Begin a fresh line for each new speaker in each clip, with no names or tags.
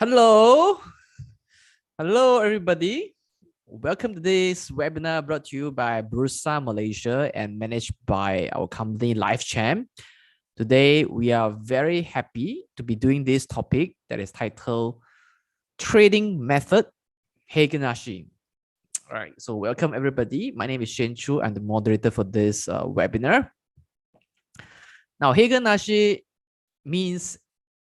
Hello. Hello, everybody. Welcome to this webinar brought to you by Bursa Malaysia and managed by our company LifeChamp. Today, we are very happy to be doing this topic that is titled Trading Method, Heiken Ashi. All right, so welcome everybody. My name is Shen Chu. I'm the moderator for this webinar. Now, Heiken Ashi means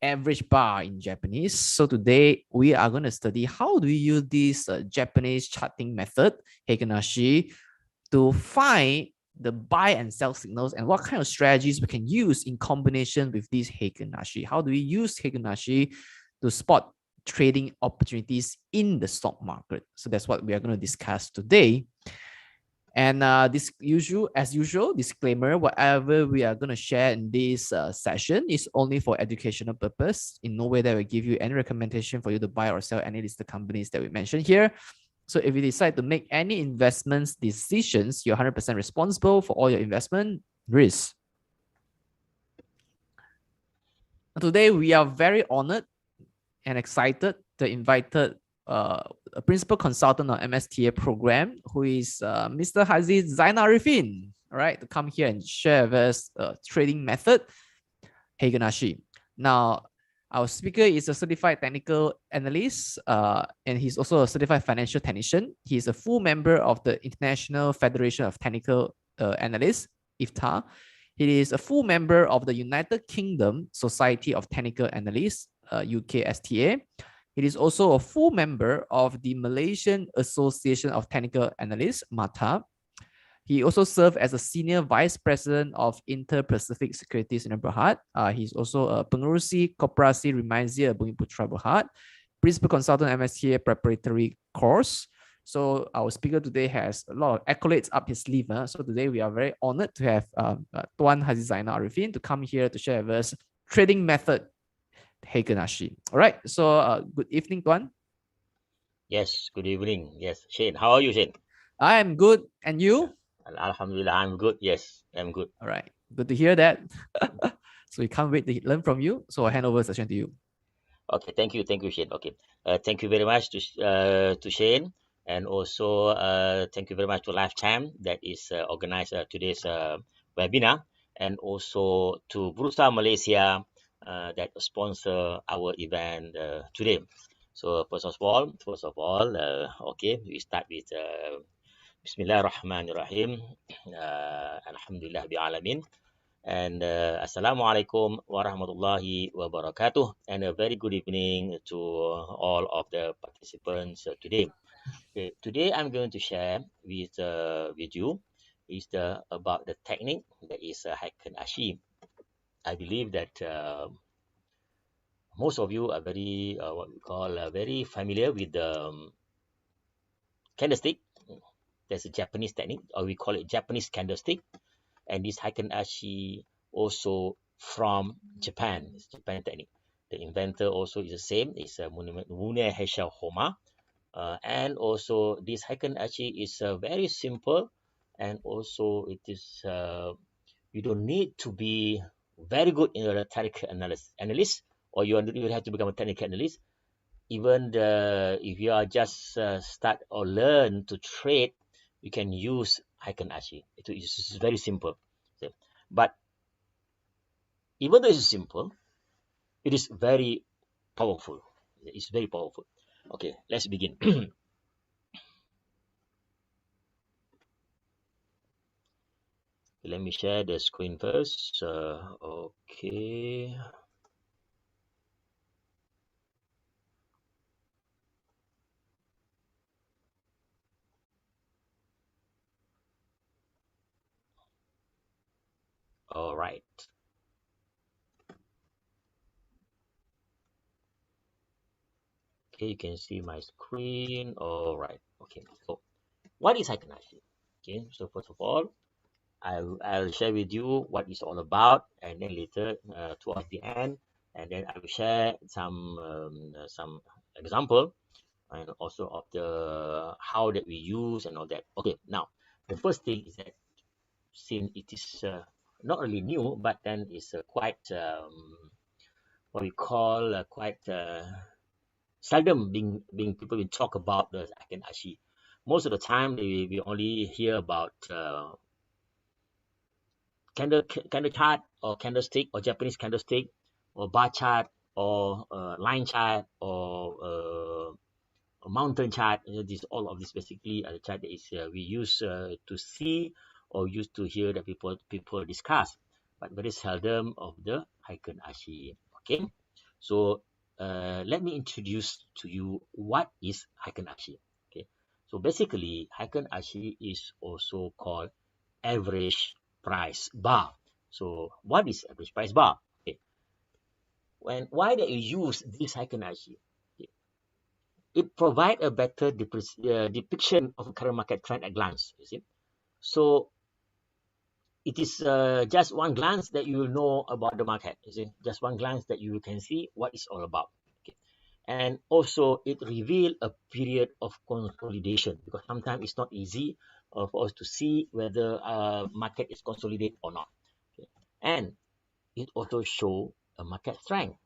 average bar in Japanese. So today we are going to study how do we use this Japanese charting method, Heiken Ashi, to find the buy and sell signals and what kind of strategies we can use in combination with this Heiken Ashi. How do we use Heiken Ashi to spot trading opportunities in the stock market? So that's what we are going to discuss today. And as usual, disclaimer, whatever we are going to share in this session is only for educational purpose. In no way that will give you any recommendation for you to buy or sell any listed companies that we mentioned here. So if you decide to make any investments decisions, you're 100% responsible for all your investment risks. Today, we are very honored and excited to invite a principal consultant on MSTA program, who is Mr. Zainal, all right, to come here and share with us trading method, Heiken Ashi. Now, our speaker is a certified technical analyst, and he's also a certified financial technician. He's a full member of the International Federation of Technical Analysts, IFTA. He is a full member of the United Kingdom Society of Technical Analysts, UKSTA. It is also a full member of the Malaysian Association of Technical Analysts, MATA. He also served as a senior vice president of Inter-Pacific Securities in Berhad. He's also a pengurusi Koperasi Remaja Bumiputra Berhad, principal consultant MSTA preparatory course. So our speaker today has a lot of accolades up his sleeve. So today we are very honored to have Tuan Haji Zainal Arifin to come here to share with us trading method, Heiken Ashi. All right. So good evening, Tuan.
Yes, good evening. Yes, Shane. How are you, Shane?
I am good. And you?
Alhamdulillah, I'm good. Yes, I'm good.
All right. Good to hear that. So we can't wait to learn from you. So I hand over the session to you.
Okay, thank you, Shane. Okay, thank you very much to Shane, and also thank you very much to LifeChamp that is organized today's webinar, and also to Bursa Malaysia that sponsor our event today. So first of all, okay, we start with Bismillahirrahmanirrahim. Alhamdulillah bi alamin. And Assalamualaikum warahmatullahi wabarakatuh, and a very good evening to all of the participants today. Okay, today I'm going to share with you is about the technique that is Heiken Ashi. I believe that most of you are very what we call very familiar with the candlestick. There's a Japanese technique, or we call it Japanese candlestick. And this Heiken Ashi also from Japan. It's Japan technique. The inventor also is the same. It's Mune Heisha Homa. And also this Heiken Ashi is very simple, and also it is you don't need to be very good in a technical analyst, or you have to become a technical analyst. Even if you are just start or learn to trade, you can use Heiken Ashi. It is very simple. But even though it's simple, it is very powerful. It's very powerful. Okay, let's begin. Let me share the screen first. Okay. All right. Okay, you can see my screen. All right. Okay. So, what is Heiken Ashi? Okay. So first of all, I'll share with you what it's all about, and then later towards the end, and then I will share some example, and also of the how that we use and all that. Okay. Now, the first thing is that since it is not really new, but then it's quite what we call quite seldom being people will talk about the Heiken Ashi. Most of the time, we only hear about candle chart or candlestick or Japanese candlestick or bar chart or line chart or a mountain chart. This all of this basically are the chart that is we use to see or used to hear that people discuss, but very seldom of the Heiken Ashi. Okay, so let me introduce to you what is Heiken Ashi. Okay, so basically Heiken Ashi is also called average price bar. So what is average price bar? Okay, why that you use this Heiken Ashi? Okay. It provides a better depiction of current market trend at glance. You see, so it is just one glance that you will know about the market. You see, just one glance that you can see what it's all about. Okay. And also it reveals a period of consolidation, because sometimes it's not easy for us to see whether market is consolidated or not. Okay. And it also shows a market strength,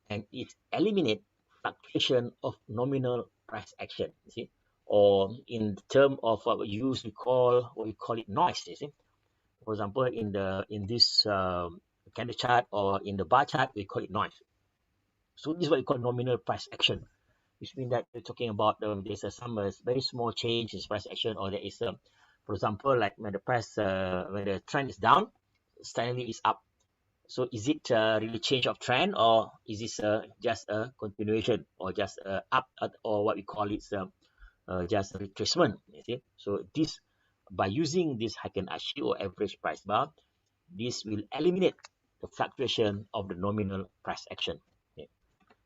and it eliminates fluctuation of nominal price action. You see, or in term of what we call it noise. You see, for example, in this candle chart or in the bar chart, we call it noise. So this is what we call nominal price action, which means that we're talking about there's some very small change in price action, or there is for example, like when the trend is down, suddenly it's up. So is it really change of trend, or is this just a continuation, or just up, or what we call it just retracement? You see, so this, by using this Heiken Ashi or average price bar, this will eliminate the fluctuation of the nominal price action. Okay.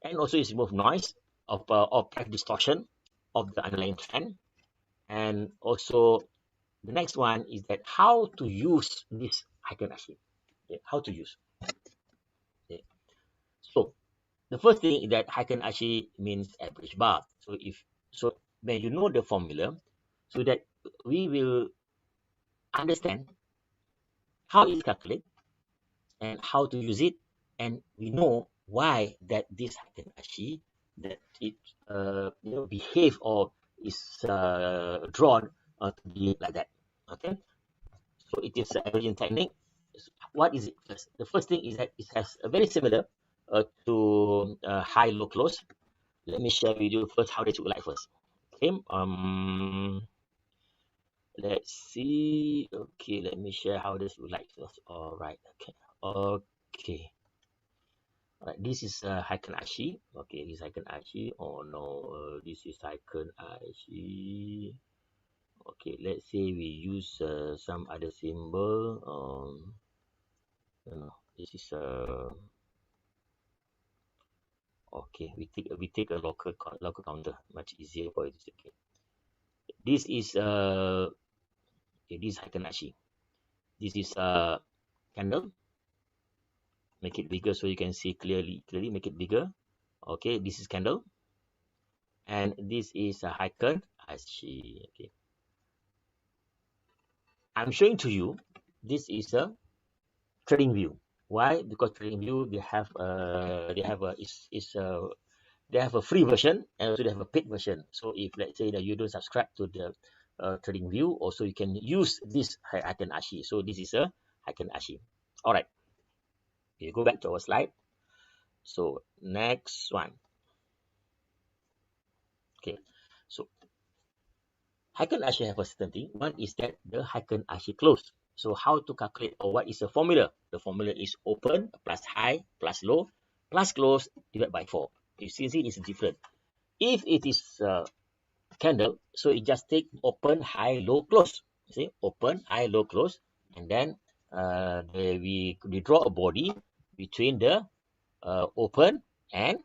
And also it's remove noise of price distortion of the underlying trend. And also the next one is that how to use this Heiken Ashi. Okay, how to use. Okay. So the first thing is that Heiken Ashi means average bar. So when you know the formula, so that we will understand how it's calculated and how to use it, and we know why that this Heiken Ashi, that it behave or is drawn to be like that. Okay, so it is an averaging technique. What is it? The first thing is that it has a very similar to high low close. Let me share with you first how they look like first. Okay, let's see. Okay, let me share how this look like first. All right. Okay. All right, this is Heiken Ashi. Okay, this is Heiken Ashi. Oh no, this is Heiken Ashi. Okay, let's say we use some other symbol. This is okay. We take a local counter, much easier for it. Okay, this is okay, this is Heiken Ashi. This is candle. Make it bigger so you can see clearly. Make it bigger. Okay, this is candle, and this is a Heiken Ashi. Okay, I'm showing to you. This is a trading view. Why? Because trading view they have a free version, and also they have a paid version. So if let's say that you don't subscribe to the trading view, also you can use this Heiken Ashi. So this is a Heiken Ashi. All right. Okay, go back to our slide. So next one. Okay. So Heiken Ashi have a certain thing. One is that the Heiken Ashi close. So how to calculate, or what is the formula? The formula is open plus high plus low plus close divided by 4. You see it's different. If it is candle, so it just take open, high, low, close. You see, open, high, low, close, and then we draw a body between the open and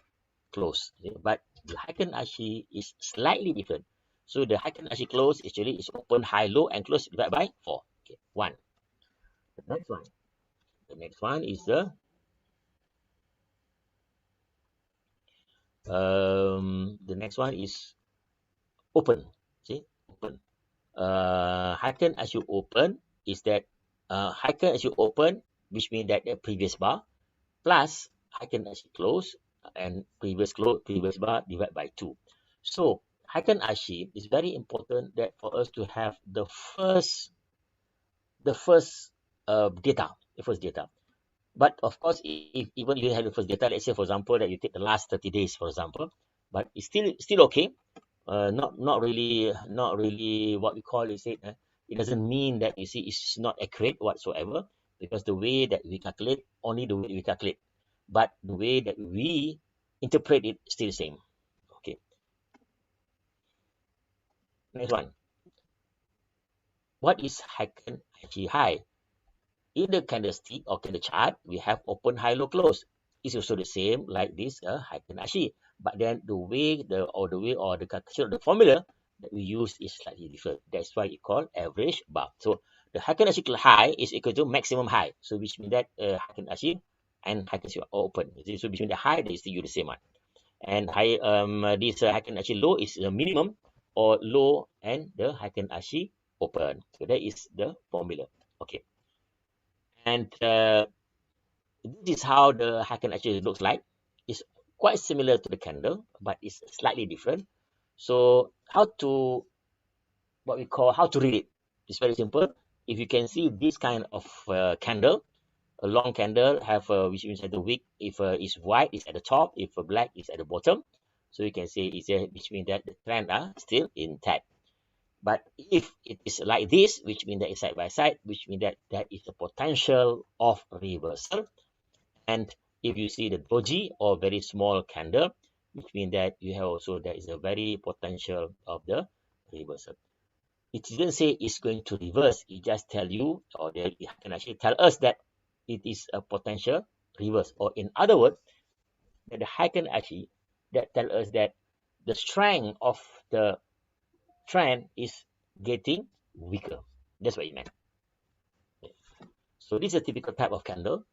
close. Okay? But the Heiken Ashi is slightly different. So the Heiken Ashi close actually is open, high, low, and close divided by 4. Okay, 1. The next one. The next one is the next one is open. See, open. Heiken as you open is that Heiken as you open, which means that the previous bar, plus Heiken as you close, and previous close, previous bar divided by 2. So Heiken Ashi is very important that for us to have the first data, the first data. But of course, if even you have the first data, let's say for example that you take the last 30 days, for example, but it's still okay. Not really what we call is it. It doesn't mean that you see it's not accurate whatsoever, because the way that we calculate, only the way we calculate, but the way that we interpret it still the same. Okay. Next one. What is Heiken Ashi high? In the candlestick or candle chart, we have open, high, low, close. It's also the same like this Heiken Ashi, but then the way the calculation of the formula that we use is slightly different. That's why it's called average bar. So the Heiken Ashi high is equal to maximum high. So which means that Heiken Ashi and Heiken Ashi are open. So between the high, they still use the same one. And high this Heiken Ashi low is the minimum, or low and the Heiken Ashi open. So that is the formula. Okay. And this is how the Heiken Ashi looks like. It's quite similar to the candle, but it's slightly different. So how to read it? It's very simple. If you can see this kind of candle, a long candle have which means that the wick, if is white, is at the top, if black is at the bottom. So you can say it's which means that the trend are still intact. But if it is like this, which means that it's side by side, which means that there is a potential of reversal. And if you see the doji or very small candle, which means that you have also there is a very potential of the reversal. It didn't say it's going to reverse. It just tell you, or they can actually tell us that it is a potential reverse. Or in other words, that the Heiken Ashi that tell us that the strength of the trend is getting weaker. That's what it meant. So this is a typical type of candle.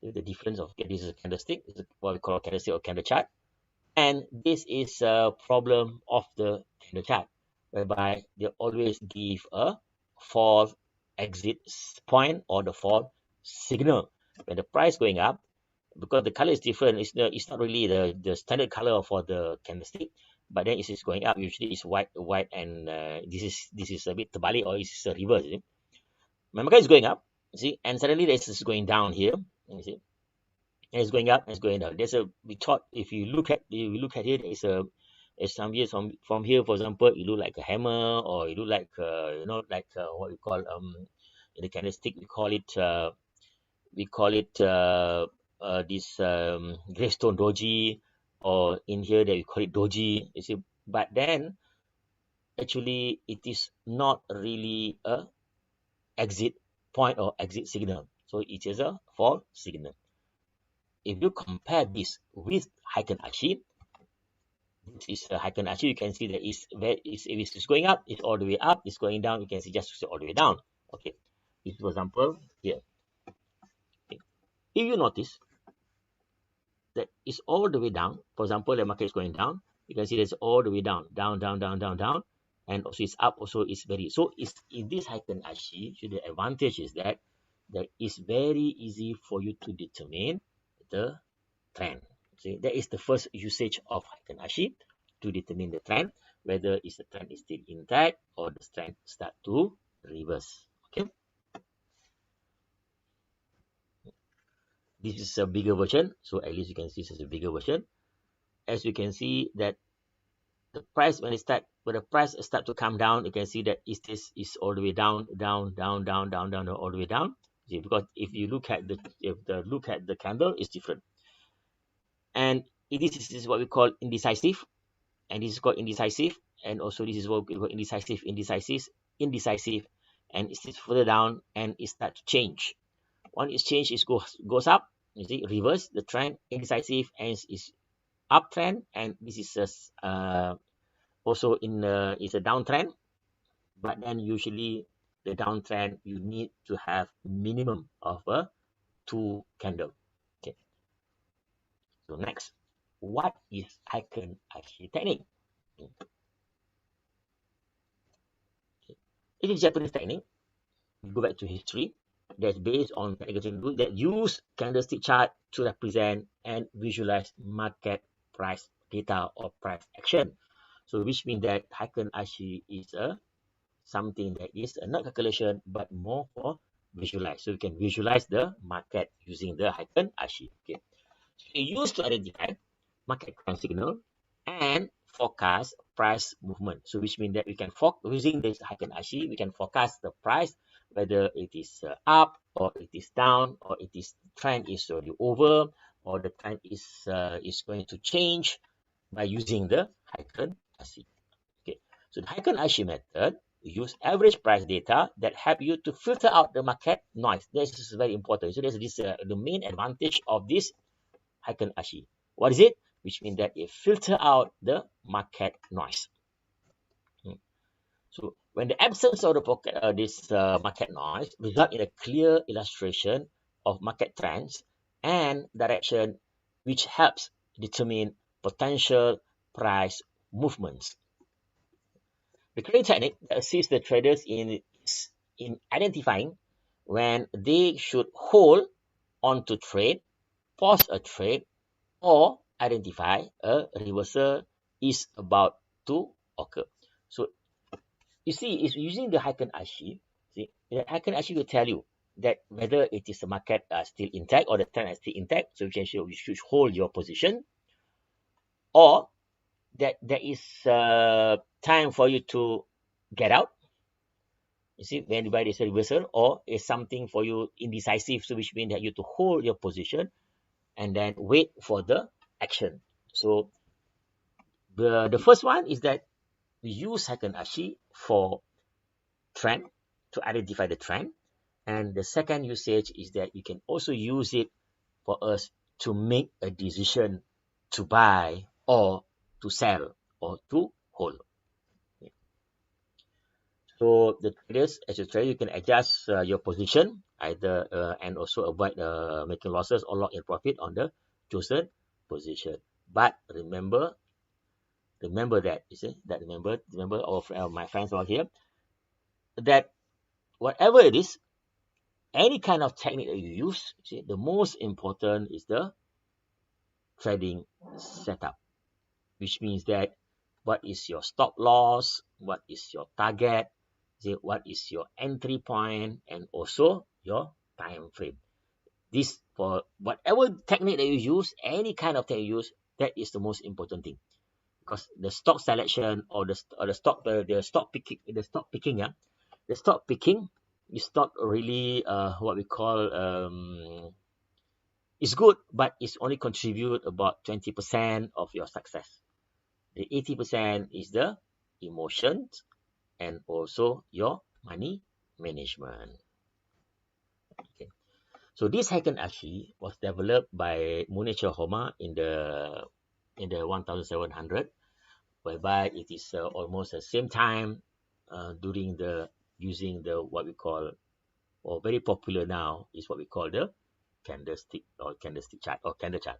The difference of this is a candlestick, this is what we call a candlestick or candle chart. And this is a problem of the candle chart, whereby they always give a false exit point or the false signal. When the price going up, because the color is different, it's not really the standard color for the candlestick, but then it is going up. Usually it's white, and this is a bit terbalik, or it's a reverse. You see? My market is going up, you see, and suddenly this is going down here. You see, and it's going up and it's going down. We thought if you look at it, it's some years from here, for example, it look like a hammer, or it look like what we call in the candlestick we call it this gravestone doji, or in here that we call it doji. You see, but then actually it is not really a exit point or exit signal. So it is a false signal. If you compare this with Heiken Ashi, this is a Heiken Ashi, you can see that if it's going up, it's all the way up. It's going down, you can see just all the way down. Okay. This, for example, here. Okay. If you notice that it's all the way down, for example, the market is going down, you can see it's all the way down, down, and also it's up, also it's very. So it's in this Heiken Ashi, the advantage is that it's very easy for you to determine the trend. See, that is the first usage of Heiken Ashi, to determine the trend, whether the trend is still intact or the trend start to reverse. Okay. This is a bigger version, so at least you can see this is a bigger version. As you can see that the price when the price start to come down, you can see that is all the way down, all the way down. See, because if you look at the candle, it's different. And this is what we call indecisive, and this is called indecisive, and also this is what we call indecisive, and it sits further down and it starts to change. Once it changes, it goes up. You see, reverse the trend, indecisive, and is uptrend, and this is also is a downtrend. But then usually the downtrend you need to have minimum of a 2 candle. Okay. So next, what is Heiken Ashi technique? Okay. It is Japanese technique. We go back to history. that's based on technical trading rules that use candlestick chart to represent and visualize market price data or price action. So which means that Heiken Ashi is something that is not calculation but more for visualize. So you can visualize the market using the Heiken Ashi. Okay. So you use to identify market trend signal and forecast price movement. So which means that we can using this Heiken Ashi, we can forecast the price whether it is up or it is down or it is trend is already over or the trend is going to change by using the Heiken Ashi. Okay. So the Heiken Ashi method use average price data that help you to filter out the market noise. This is very important. So this is the main advantage of this Heiken Ashi. What is it? Which means that it filter out the market noise. So when the absence of this market noise result in a clear illustration of market trends and direction, which helps determine potential price movements. The trading technique assists the traders in identifying when they should hold on to trade, pause a trade, or identify a reversal is about to occur. So you see, it's using the Heiken Ashi. See, the Heiken Ashi will tell you that whether it is the market still intact or the trend is still intact. So you should hold your position, or that there is time for you to get out. You see, when there is a reversal, or is something for you indecisive, so which means that you have to hold your position and then wait for the action. So the first one is that we use Heiken Ashi for trend to identify the trend, and the second usage is that you can also use it for us to make a decision to buy or to sell or to hold. So the traders, as a trader, you can adjust your position either and also avoid making losses or lock in profit on the chosen position. But remember that you see that remember of my friends out here that whatever it is, any kind of technique that you use, see, the most important is the trading setup, which means that what is your stop loss, what is your target, see, what is your entry point, and also your time frame. This, for whatever technique that you use, any kind of technique you use, that is the most important thing, because the stock selection or the stock picking is not really what we call it's good, but it's only contribute about 20% of your success. The 80% is the emotions and also your money management. Okay. So this Heiken Ashi was developed by Municha Homa in the 1700, whereby it is almost the same time during the using the what we call, or very popular now, is what we call the candlestick or candlestick chart or candle chart.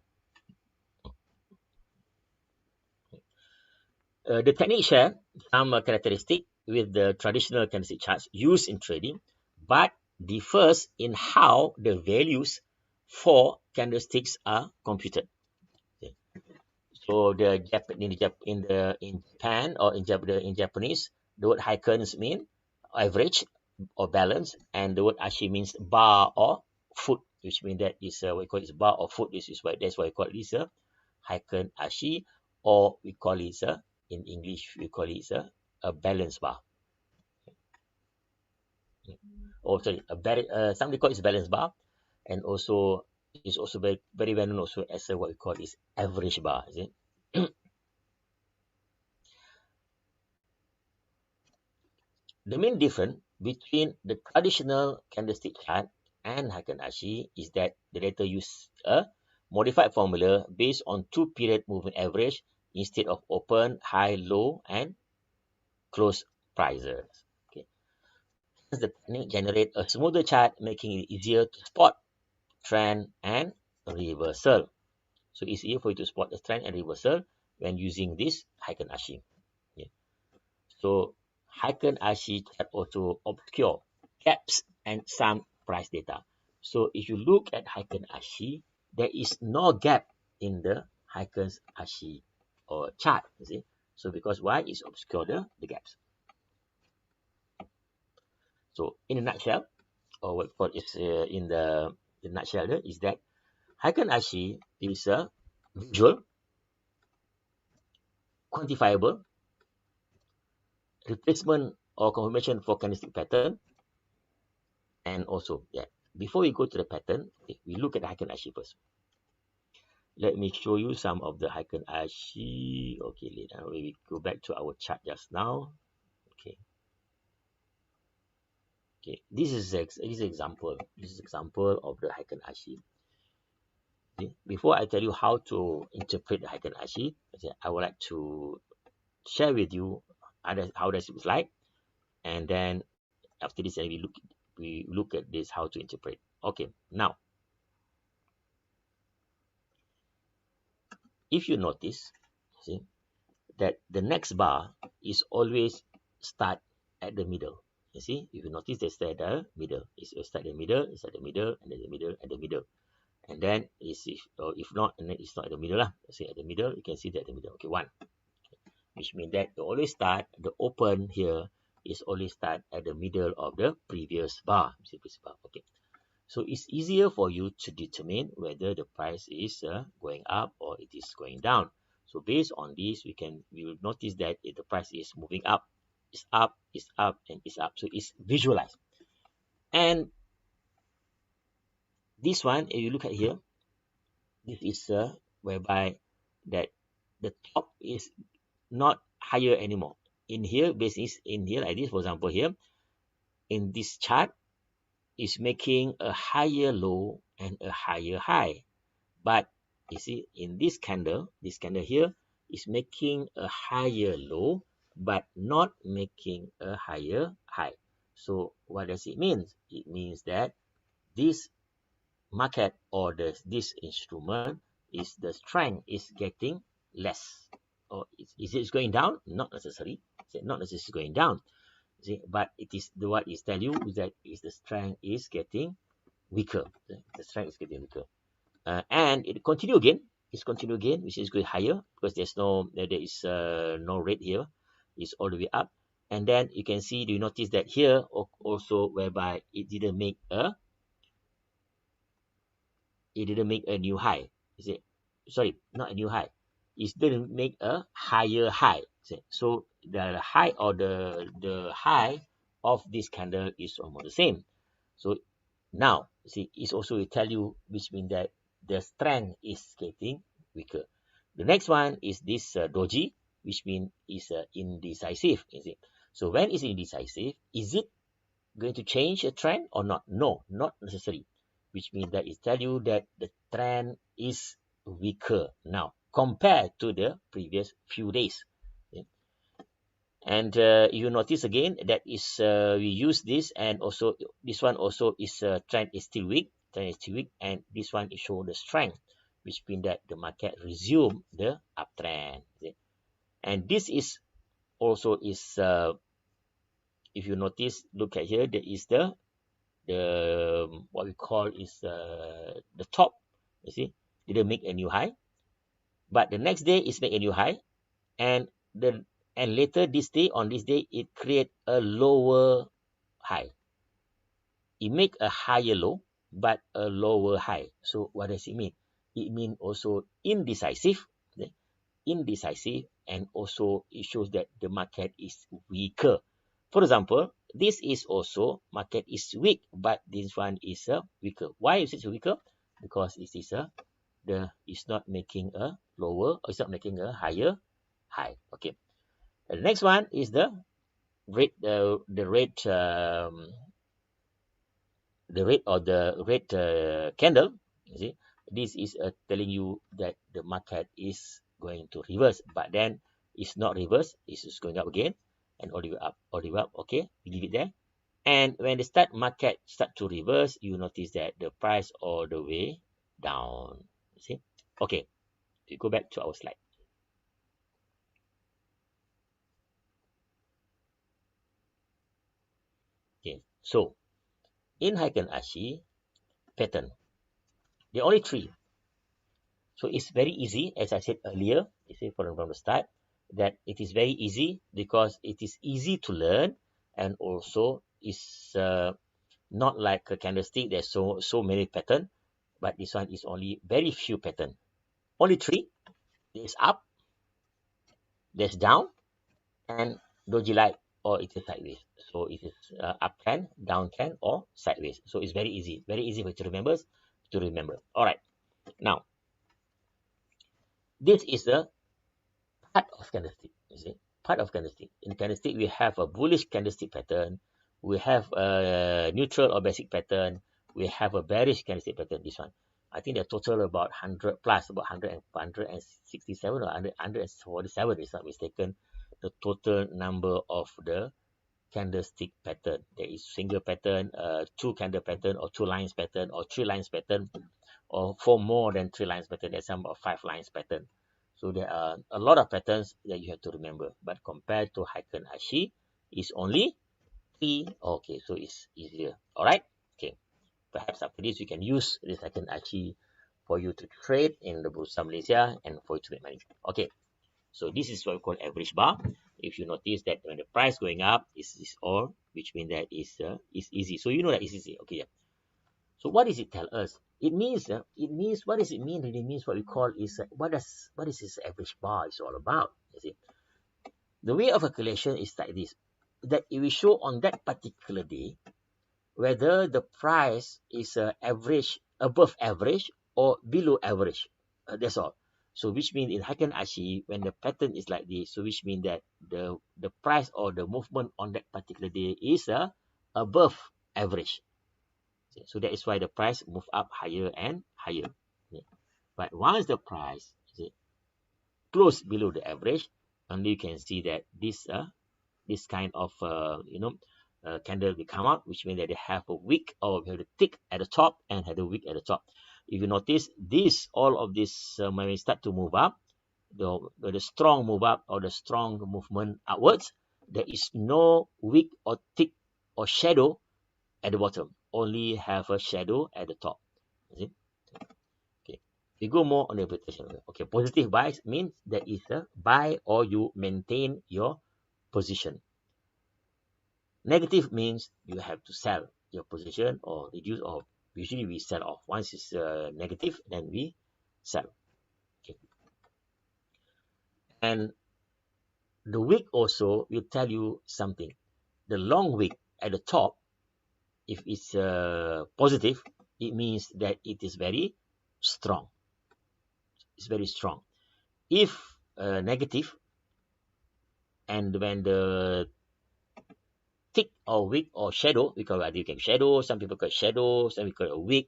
The technique share some characteristic with the traditional candlestick charts used in trading, but differs in how the values for candlesticks are computed. Okay. So in Japan or in Japanese, the word Heikens mean average or balance, and the word Ashi means bar or foot, which means that is what we call it bar or foot. That's why we call this a Heiken Ashi, or we call it in English we call it a balance bar. Or sorry, somebody call it balance bar, and also is also very, very well known also as what we call is average bar. Is it? The main difference between the traditional candlestick chart and Heiken Ashi is that the data use a modified formula based on 2-period moving average instead of open, high, low, and close prices. Okay. The technique generate a smoother chart, making it easier to spot trend and reversal. So it's easier for you to spot the trend and reversal when using this Heiken Ashi. Yeah. So Heiken Ashi can also obscure gaps and some price data. So if you look at Heiken Ashi, there is no gap in the Heiken Ashi or chart, you see. So because why? It's obscure the gaps. So in a nutshell, or what is in the nutshell there, is that Heiken Ashi is a visual, quantifiable replacement or confirmation for candlestick pattern. And also, yeah, before we go to the pattern, okay, we look at the Heiken Ashi first. Let me show you some of the Heiken Ashi. Okay, later we go back to our chart just now. Okay, okay, this is example. This is example of the Heiken Ashi. Okay. Before I tell you how to interpret the Heiken Ashi, okay, I would like to share with you how does it look like, and then after this, we look at this how to interpret. Okay, now if you notice, see that the next bar is always start at the middle. You see, if you notice, they start at the middle. It's start at the middle, it's at the middle, and then the middle, and the middle. And then if not, and then it's not at the middle lah. See at the middle, you can see that at the middle. Okay, one, which means that you always start the open here is always start at the middle of the previous bar. Okay. So it's easier for you to determine whether the price is going up or it is going down. So based on this, we will notice that if the price is moving up, it's up, it's up, and it's up. So it's visualized. And this one, if you look at here, this is whereby that the top is not higher anymore. In here, basis in here, like this, for example, here, in this chart, is making a higher low and a higher high. But you see, in this candle here is making a higher low, but not making a higher high. So what does it mean? It means that this market or this instrument is the strength is getting less. Or is it going down? Not necessarily. Not necessarily going down. See, but it is what is tell you is that is the strength is getting weaker. The strength is getting weaker. And it continue again. It's continue again, which is going higher because there is no red here. It's all the way up. And then you can see, do you notice that here also whereby it didn't make a new high? Is it? Sorry, not a new high. It didn't make a higher high. So the high or the high of this candle is almost the same. So now, see, it's also will tell you, which means that the strength is getting weaker. The next one is this doji, which means is indecisive. Is it? So when it's indecisive, is it going to change a trend or not? No, not necessarily. Which means that it tell you that the trend is weaker now compared to the previous few days. Okay. And you notice again that is we use this, and also this one also is trend is still weak. And this one is show the strength, which means that the market resume the uptrend. Okay. And this is also is if you notice, look at here, there is the what we call is the top. You see, didn't make a new high, but the next day is make a new high, and later this day, on this day, it create a lower high. It make a higher low, but a lower high. So what does it mean? It means also indecisive, okay? Indecisive, and also it shows that the market is weaker. For example, this is also market is weak, but this one is weaker. Why is it weaker? Because it is it's not making a lower, or it's not making a higher high. Okay. The next one is the red candle. You see, this is telling you that the market is going to reverse, but then it's not reverse. It's just going up again and all the way up, all the way up. Okay, we leave it there. And when the market start to reverse, you notice that the price all the way down. You see? Okay, we go back to our slide. Okay, so in Heiken Ashi pattern. There are only 3. So it's very easy, as I said earlier, you see from the start, that it is very easy because it is easy to learn, and also is not like a candlestick. There's so many pattern, but this one is only very few pattern. Only 3. There's up, there's down, and doji light, or it is sideways. So it is up trend, down trend, or sideways. So it's very easy for you to remember. All right. Now, this is the part of candlestick. You see, part of candlestick. In candlestick, we have a bullish candlestick pattern. We have a neutral or basic pattern. We have a bearish candlestick pattern. This one, I think the total about 100 plus, about 167 or 147, if not mistaken. The total number of the candlestick pattern. There is single pattern, 2 candle pattern, or 2 lines pattern, or 3 lines pattern, or 4 more than 3 lines pattern. There's some of 5 lines pattern. So there are a lot of patterns that you have to remember. But compared to Heiken Ashi, it's only 3. Okay, so it's easier. All right. Okay. Perhaps after this, you can use this Heiken Ashi for you to trade in the Bursa Malaysia and for you to make money. Okay. So this is what we call average bar. If you notice that when the price going up, is all, which means that is easy. So you know that it's easy. Okay. Yeah. So what does it tell us? It means what does it mean? It means what we call is what is this average bar is all about. You see, the way of calculation is like this: that it will show on that particular day whether the price is average, above average, or below average. That's all. So which means in Heiken Ashi, when the pattern is like this, so which means that the price or the movement on that particular day is above average. So that is why the price move up higher and higher. But once the price close below the average, only you can see that this kind of candle will come out, which means that they have a wick, or we have the tick at the top and have the wick at the top. If you notice all of this when we start to move up, the strong move up or the strong movement upwards, there is no wick or tick or shadow at the bottom, only have a shadow at the top. See? Okay. We go more on the interpretation. Okay, positive buys means that is a buy or you maintain your position. Negative means you have to sell your position or reduce, or usually we sell off. Once it's negative, then we sell. Okay. And the wick also will tell you something. The long wick at the top, if it's positive, it means that it is very strong. It's very strong. If negative, and when the tick or wick or shadow, we call it, you can shadow, some people call it shadow, some people call it a wick,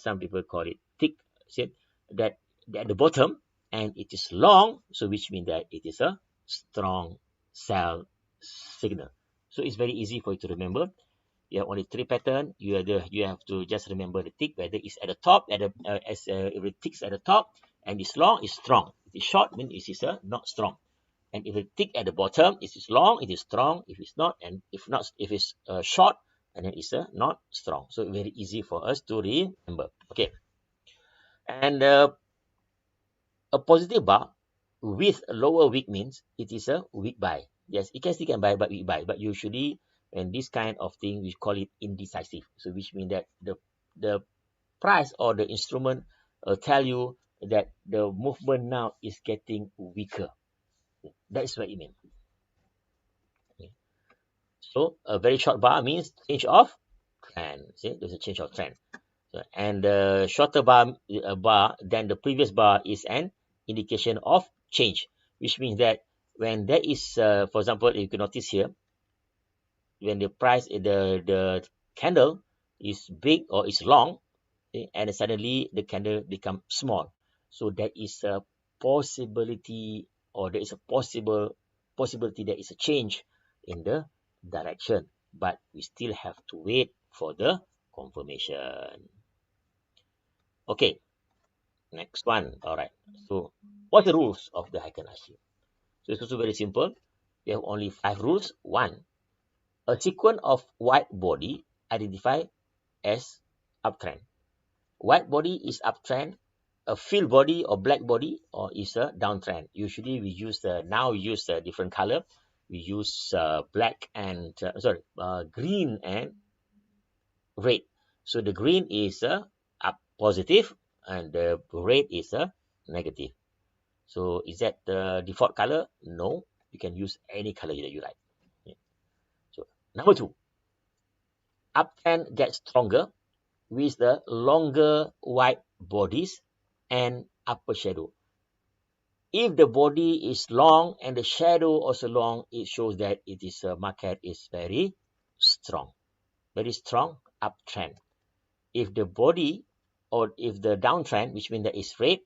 some people call it tick, see, that at the bottom, and it is long, so which means that it is a strong sell signal. So it's very easy for you to remember. You have only 3 pattern. You have to just remember the tick, whether it's at the top, if it ticks at the top, and it's long, it's strong. If it's short, means it is not strong. And if it tick at the bottom, it is long, it is strong. If it's not, and if it's short, and then it's not strong. So very easy for us to remember. Okay. And a positive bar with a lower wick means it is a weak buy. Yes, it can still can buy, but weak buy. But usually, when this kind of thing, we call it indecisive. So which means that the price or the instrument tell you that the movement now is getting weaker. That is what it means. Okay. So a very short bar means change of trend. See, there's a change of trend. So, and the shorter bar than the previous bar is an indication of change, which means that when there is, for example, you can notice here, when the price, the candle is big or is long, okay, and suddenly the candle become small. So there is a possibility, or there is a possibility there is a change in the direction, but we still have to wait for the confirmation. Okay, next one. All right. So what are the rules of the Heiken Ashi? So it's also very simple. We have only 5 rules. 1, a sequence of white body identify as uptrend. White body is uptrend, a fill body or black body or is a downtrend. Usually we use now we use a different color. We use black and green and red. So the green is up positive and the red is a negative. So is that the default color? No, you can use any color that you like. Yeah. So number 2, uptrend gets stronger with the longer white bodies and upper shadow. If the body is long and the shadow also long, it shows that it is market is very strong uptrend. If the body or if the downtrend, which means that is red,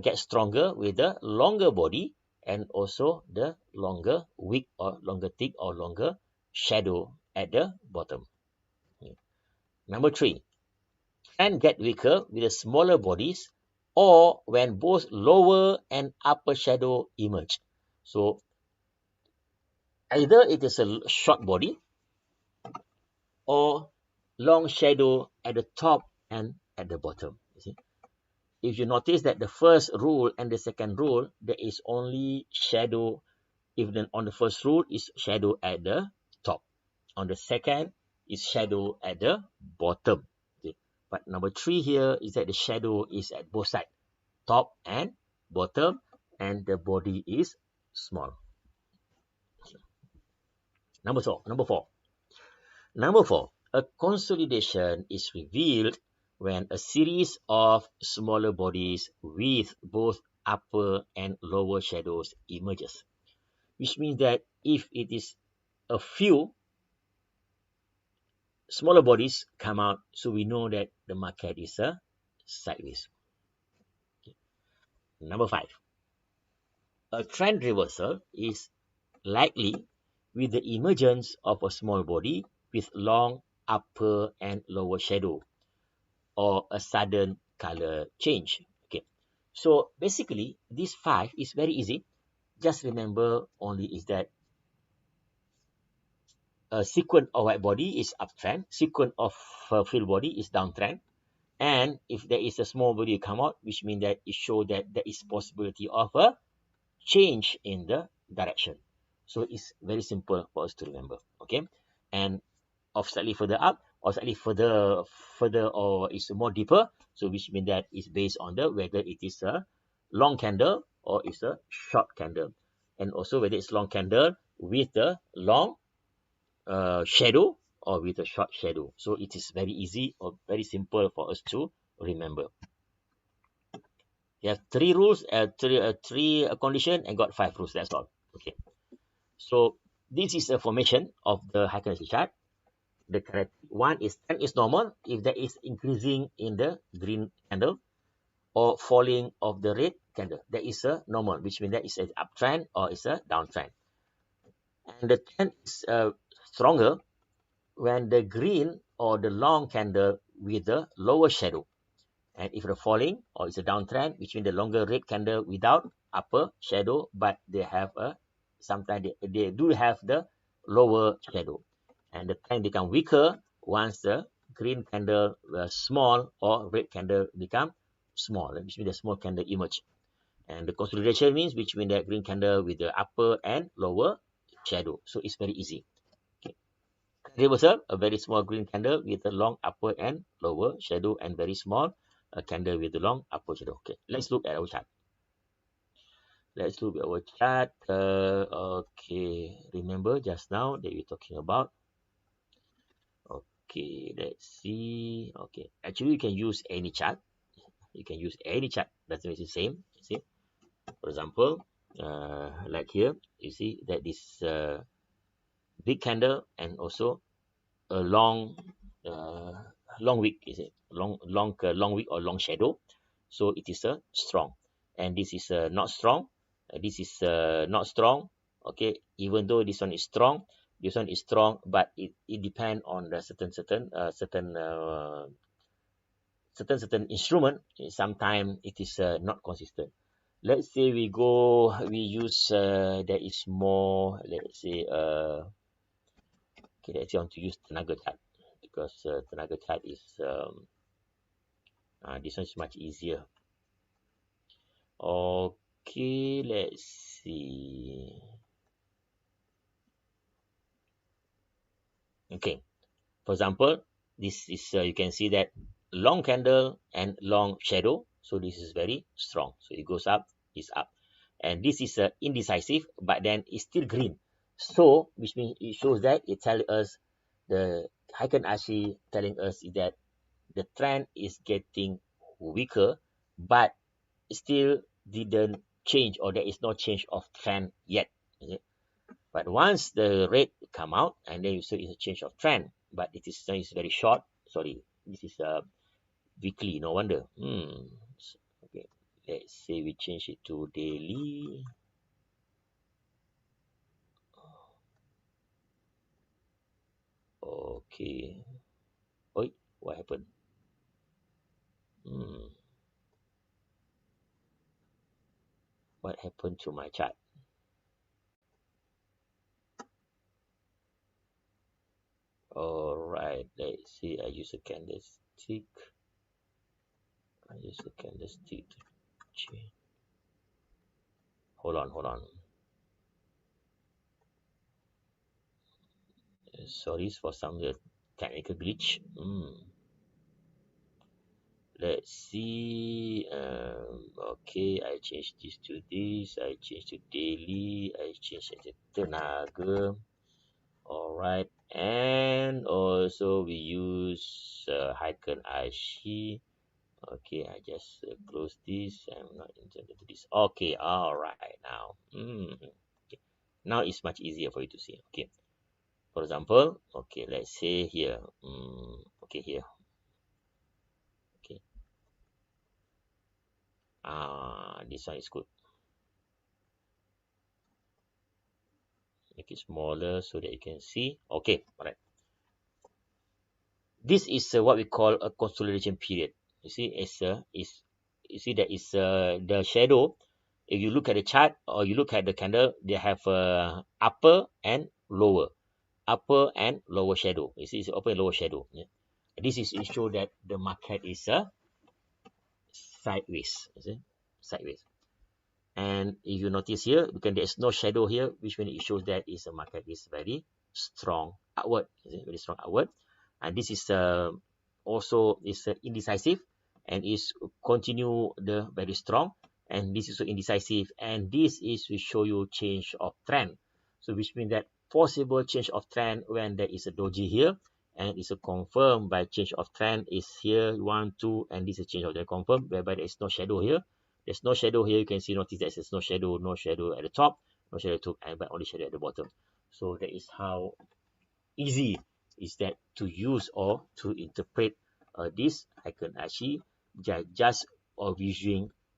gets stronger with the longer body and also the longer wick or longer tick or longer shadow at the bottom. Number 3, trend get weaker with the smaller bodies or when both lower and upper shadow emerge. So either it is a short body or long shadow at the top and at the bottom. You see? If you notice that the first rule and the second rule, there is only shadow. If then on the first rule is shadow at the top, on the second is shadow at the bottom. Okay. But number 3 here is that the shadow is at both sides, top and bottom, and the body is small. Number 4. A consolidation is revealed when a series of smaller bodies with both upper and lower shadows emerges, which means that if it is a few smaller bodies come out, so we know that the market is a sideways. Number 5, a trend reversal is likely with the emergence of a small body with long upper and lower shadow or a sudden color change. Okay, so basically this 5 is very easy. Just remember only is that a sequence of white body is uptrend, sequence of fill body is downtrend, and if there is a small body come out, which means that it shows that there is possibility of a change in the direction. So it's very simple for us to remember. Okay, and of slightly further up or slightly further or is more deeper, so which means that it's based on the whether it is a long candle or it's a short candle, and also whether it's long candle with the long shadow or with a short shadow. So it is very easy or very simple for us to remember. You have 3 rules, three condition, and got 5 rules. That's all. Okay. So this is a formation of the Heiken Ashi chart. The correct one is trend is normal if there is increasing in the green candle or falling of the red candle. That is a normal, which means that is an uptrend or is a downtrend. And the trend is stronger when the green or the long candle with the lower shadow. And if the falling or it's a downtrend, which means the longer red candle without upper shadow, but they have a sometimes they do have the lower shadow. And the trend become weaker once the green candle small or red candle become small, which means the small candle emerge. And the consolidation means which means the green candle with the upper and lower shadow. So it's very easy. Okay. Reversal, a very small green candle with a long upper and lower shadow, and very small candle with a long upper shadow. Okay, let's look at our chart. Okay, remember just now that we're talking about. Okay, let's see. Okay, actually you can use any chart. You can use any chart. That's the same. You see, for example, like here, you see that this big candle and also a long wick, is it long wick or long shadow, so it is a strong, and this is not strong, this is not strong. Okay, even though this one is strong, but it depends on the certain instrument. Sometimes it is not consistent. Let's say we use there is more, let's say okay, let's say I want to use tenaga chart, because tenaga chart is this one is much easier. Okay, let's see. Okay, for example, this is you can see that long candle and long shadow. So this is very strong. So it goes up, is up, and this is indecisive, but then it's still green. So which means it shows that it tells us the Heiken Ashi telling us is that the trend is getting weaker, but still didn't change, or there is no change of trend yet. Okay? But once the rate come out, and then you see it's a change of trend, but it is very short. Sorry, this is a weekly. No wonder. Okay, let's say we change it to daily. Okay. Oi, what happened? What happened to my chart? All right, let's see. I use a candlestick. I use a candlestick to change. Hold on. Sorry for some technical glitch. Let's see. Okay, I change this to this. I change to daily. I change it to tenaga. All right, and also we use Heiken Ashi. Okay, I just close this. I'm not intended to this. Okay, all right now. Okay. Now it's much easier for you to see. Okay, for example, okay, let's say here. Okay, here. Okay. This one is good. Make it smaller so that you can see. Okay, all right. This is what we call a consolidation period. You see, you see that is the shadow. If you look at the chart or you look at the candle, they have upper and lower shadow. You see, it's upper and lower shadow. Yeah? This is to show that the market is sideways. You see, sideways. And if you notice here, because there's no shadow here, which means it shows that the market is very strong upward. Very strong upward. And this is also is indecisive and is continue the very strong. And this is also indecisive. And this is to show you change of trend. So which means that possible change of trend when there is a doji here. And it's a confirmed by change of trend is here 1, 2, and this is change of trend confirmed whereby there is no shadow here. There's no shadow here. You can see, notice that there's no shadow at the top, no shadow at the top, but only shadow at the bottom. So that is how easy is that to use or to interpret this Heiken Ashi. Just or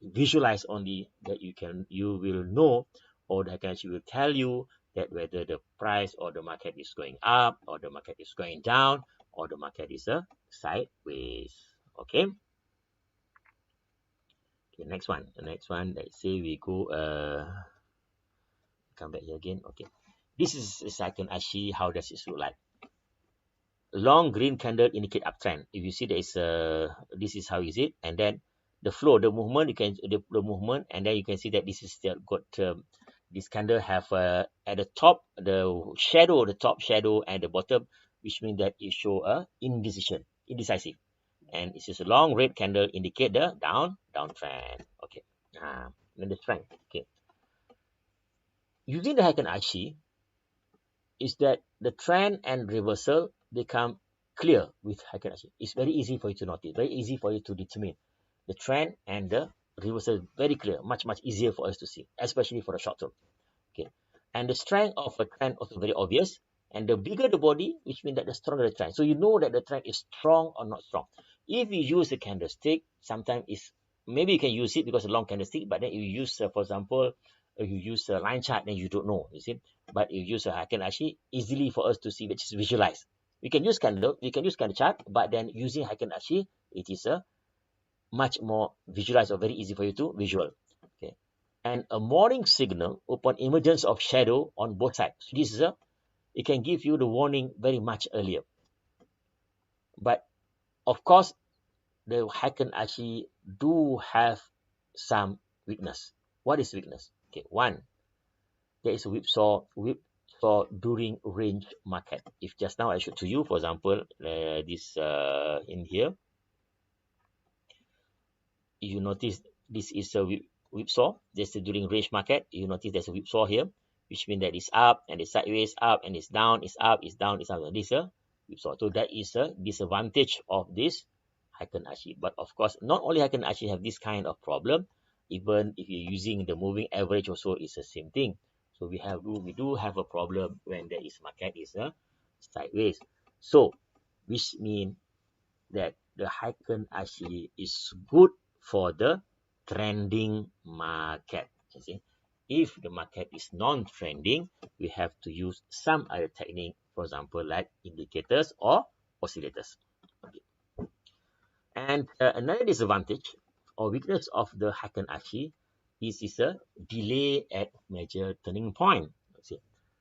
visualize only that you will know, or the Heiken Ashi will tell you that whether the price or the market is going up or the market is going down or the market is sideways. Okay. Okay, next one. The next one, let's say we go come back here again. Okay. This is Heiken Ashi. How does it look like? Long green candle indicate uptrend. If you see there is this is how is it, and then the flow, the movement, you can the movement, and then you can see that this is still got this candle have at the top the shadow, the top shadow, and the bottom, which means that it show a indecisive, and this is a long red candle indicate the downtrend. Okay, then the strength. Okay, using the Heiken Ashi is that the trend and reversal become clear with Heiken Ashi. It's very easy for you to notice, very easy for you to determine the trend and the reversal. Very clear, much easier for us to see, especially for the short term. Okay, and the strength of a trend also very obvious. And the bigger the body, which means that the stronger the trend. So you know that the trend is strong or not strong. If you use a candlestick, sometimes it's maybe you can use it because a long candlestick, but then you use, for example, you use a line chart, then you don't know, you see. But you use a Heiken Ashi, easily for us to see, which is visualize. We can use candle chart, but then using Heiken Ashi, it is a much more visualized or very easy for you to visual. Okay, and a morning signal upon emergence of shadow on both sides. So this is it can give you the warning very much earlier. But of course, the Heiken Ashi do have some weakness. What is weakness? Okay, one, there is a whipsaw during range market. If just now I showed to you, for example, this in here, you notice this is a whipsaw. This is during range market. You notice there's a whipsaw here, which means that it's up and it's sideways, up and it's down, it's up, it's down, it's up. This is a whipsaw. So that is a disadvantage of this Heiken Ashi. But of course, not only Heiken Ashi have this kind of problem, even if you're using the moving average also is the same thing. So we do have a problem when there is market is sideways. So which means that the Heiken Ashi is good for the trending market. You see, if the market is non-trending, we have to use some other technique, for example, like indicators or oscillators. Okay. And another disadvantage or weakness of the Heiken Ashi is a delay at major turning point. See.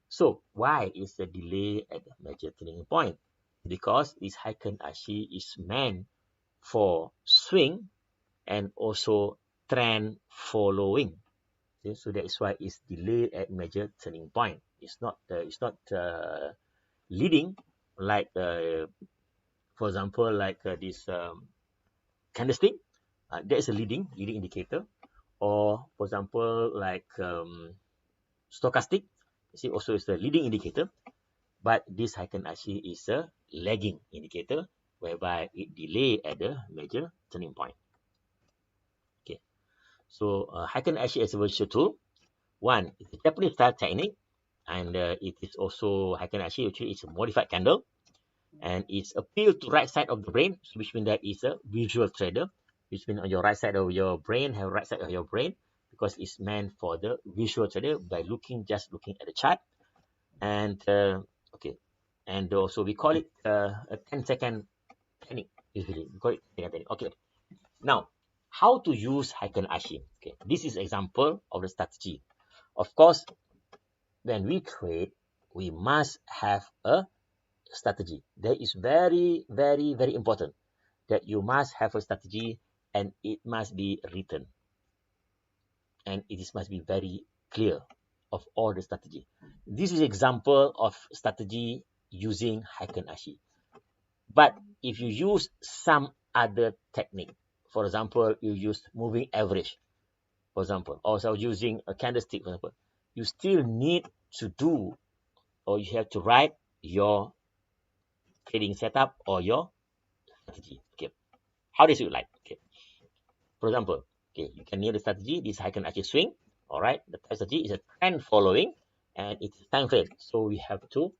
So why is the delay at major turning point? Because this Heiken Ashi is meant for swing and also trend following. Okay, so that is why it's delayed at major turning point. It's not leading like for example like this candlestick. That is a leading indicator, or for example like stochastic. You see, also is a leading indicator, but this Heiken Ashi is a lagging indicator whereby it delay at the major turning point. Okay, so Heiken Ashi as a virtual tool. One, it's a Japanese style technique, and it is also Heiken Ashi, which is a modified candle, and it's appeal to right side of the brain, which means that it's a visual trader, which means on your right side of your brain, have right side of your brain, because it's meant for the visual trader by just looking at the chart. And okay, and also we call it a 10-second technique. Usually we call it 10-second technique. Okay, now how to use Heiken Ashi? Okay, this is example of the strategy. Of course, when we trade, we must have a strategy. That is very, very, very important, that you must have a strategy and it must be written. And must be very clear of all the strategy. This is example of strategy using Heiken Ashi. But if you use some other technique, for example, you use moving average, for example, also using a candlestick, for example, you still need to do, or you have to write your trading setup or your strategy. Okay, how does it look like? Okay, for example, okay, you can name the strategy. This Heiken Ashi swing. All right, the strategy is a trend following, and it's time frame. So we have to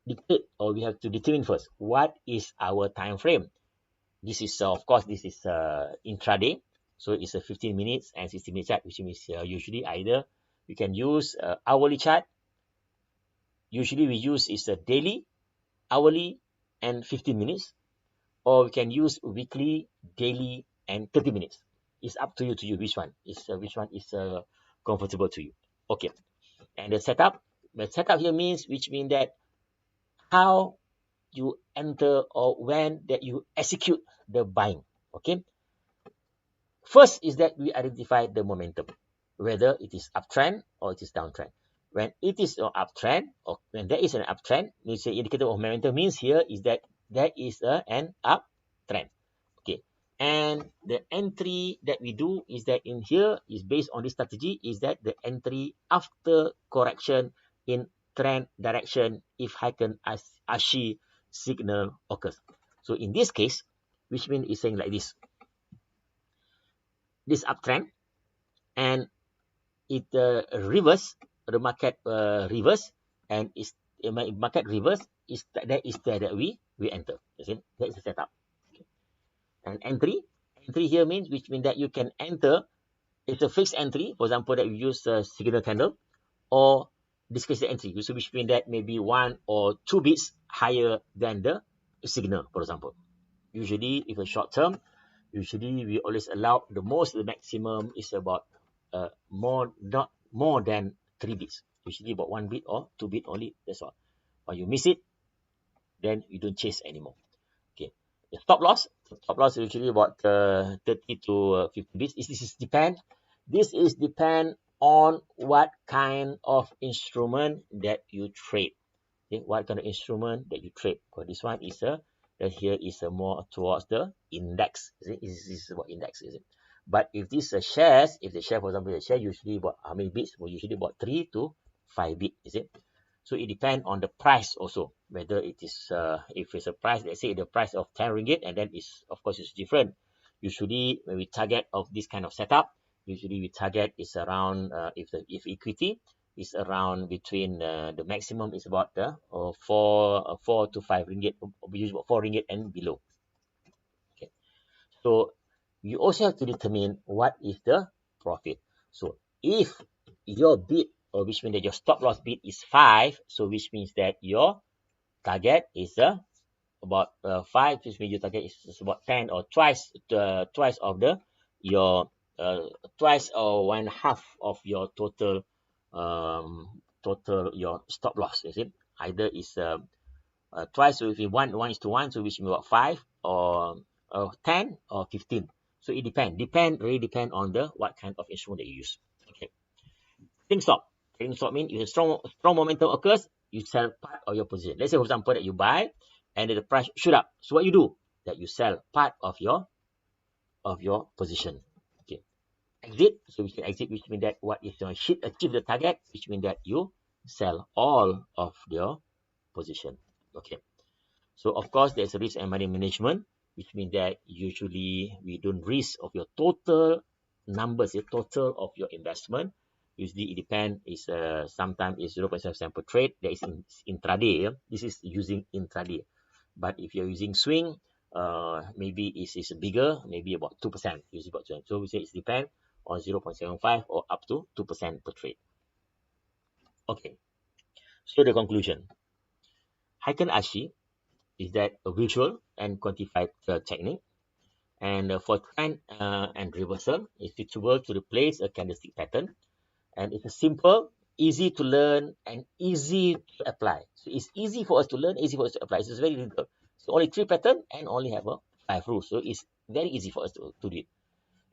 dictate, or we have to determine first what is our time frame. This is of course this is intraday, so it's a 15 minutes and 60-minute chart, which means usually either we can use hourly chart. Usually we use is a daily, hourly, and 15 minutes, or we can use weekly, daily, and 30 minutes. It's up to you which one is comfortable to you. Okay, and the setup here means that how you enter or when that you execute the buying. Okay, first is that we identify the momentum, whether it is uptrend or it is downtrend. When it is an uptrend, or when there is an uptrend, means the indicator of momentum means here is that there is an uptrend. Okay, and the entry that we do is that in here is based on this strategy, is that the entry after correction in trend direction if Heiken Ashi signal occurs. So in this case, which means it's saying like this uptrend, and it reverse, the market reverse, and is market reverse is that we enter. You see, that is the setup. Okay. And entry here means which means that you can enter. It's a fixed entry, for example, that we use a signal candle, or discretionary entry, which means that maybe 1 or 2 bits higher than the signal, for example. Usually, if a short term, usually we always allow the maximum is about not more than 3 bits. Usually about 1 bit or 2 bit only. That's all. When you miss it, then you don't chase anymore. Okay. The stop loss is usually about 30 to 50 bits. This is depend. This is depend on what kind of instrument that you trade. Okay, what kind of instrument that you trade? Because this one is here is more towards the index. Is this about index? Is it? But if this shares, if the share, for example, the share usually about how many bits? Well, usually about 3 to 5 bits. Is it? So it depends on the price also, whether it is if it's a price, let's say the price of 10 ringgit, and then it's of course it's different. Usually when we target of this kind of setup, usually we target is around if equity is around between the maximum is about 4 to 5 ringgit, usually about 4 ringgit and below. Okay, so you also have to determine what is the profit. So if your bid, or which means that your stop loss bid is 5, so which means that your target is about 5, which means your target is about 10 or twice of the your twice or 1/2 of your total your stop loss. Is it either is twice, so if you want 1:1, so which means about 5 or 10 or 15. So it really depend on the what kind of instrument that you use. Okay. Trading stop means if a strong momentum occurs, you sell part of your position. Let's say, for example, that you buy and the price shoot up. So what you do? That you sell part of your position. Okay. Exit. So we can exit, which means that what if your ship achieve the target, which means that you sell all of your position. Okay. So of course there's a risk and money management, which means that usually we don't risk of your total numbers, the total of your investment. Usually it depends, is sometimes is 0.7% per trade. There is intraday. Yeah? This is using intraday. But if you're using swing, maybe it's bigger, maybe about 2%. Usually about 2%. So we say it depends on 0.75 or up to 2% per trade. Okay. So the conclusion. Heiken Ashi is that a visual and quantified technique, and for trend and reversal, it's suitable to replace a candlestick pattern, and it's a simple, easy to learn, and easy to apply. So it's easy for us to learn, easy for us to apply. So it's very little. So only 3 patterns and only have 5 rules. So it's very easy for us to do it.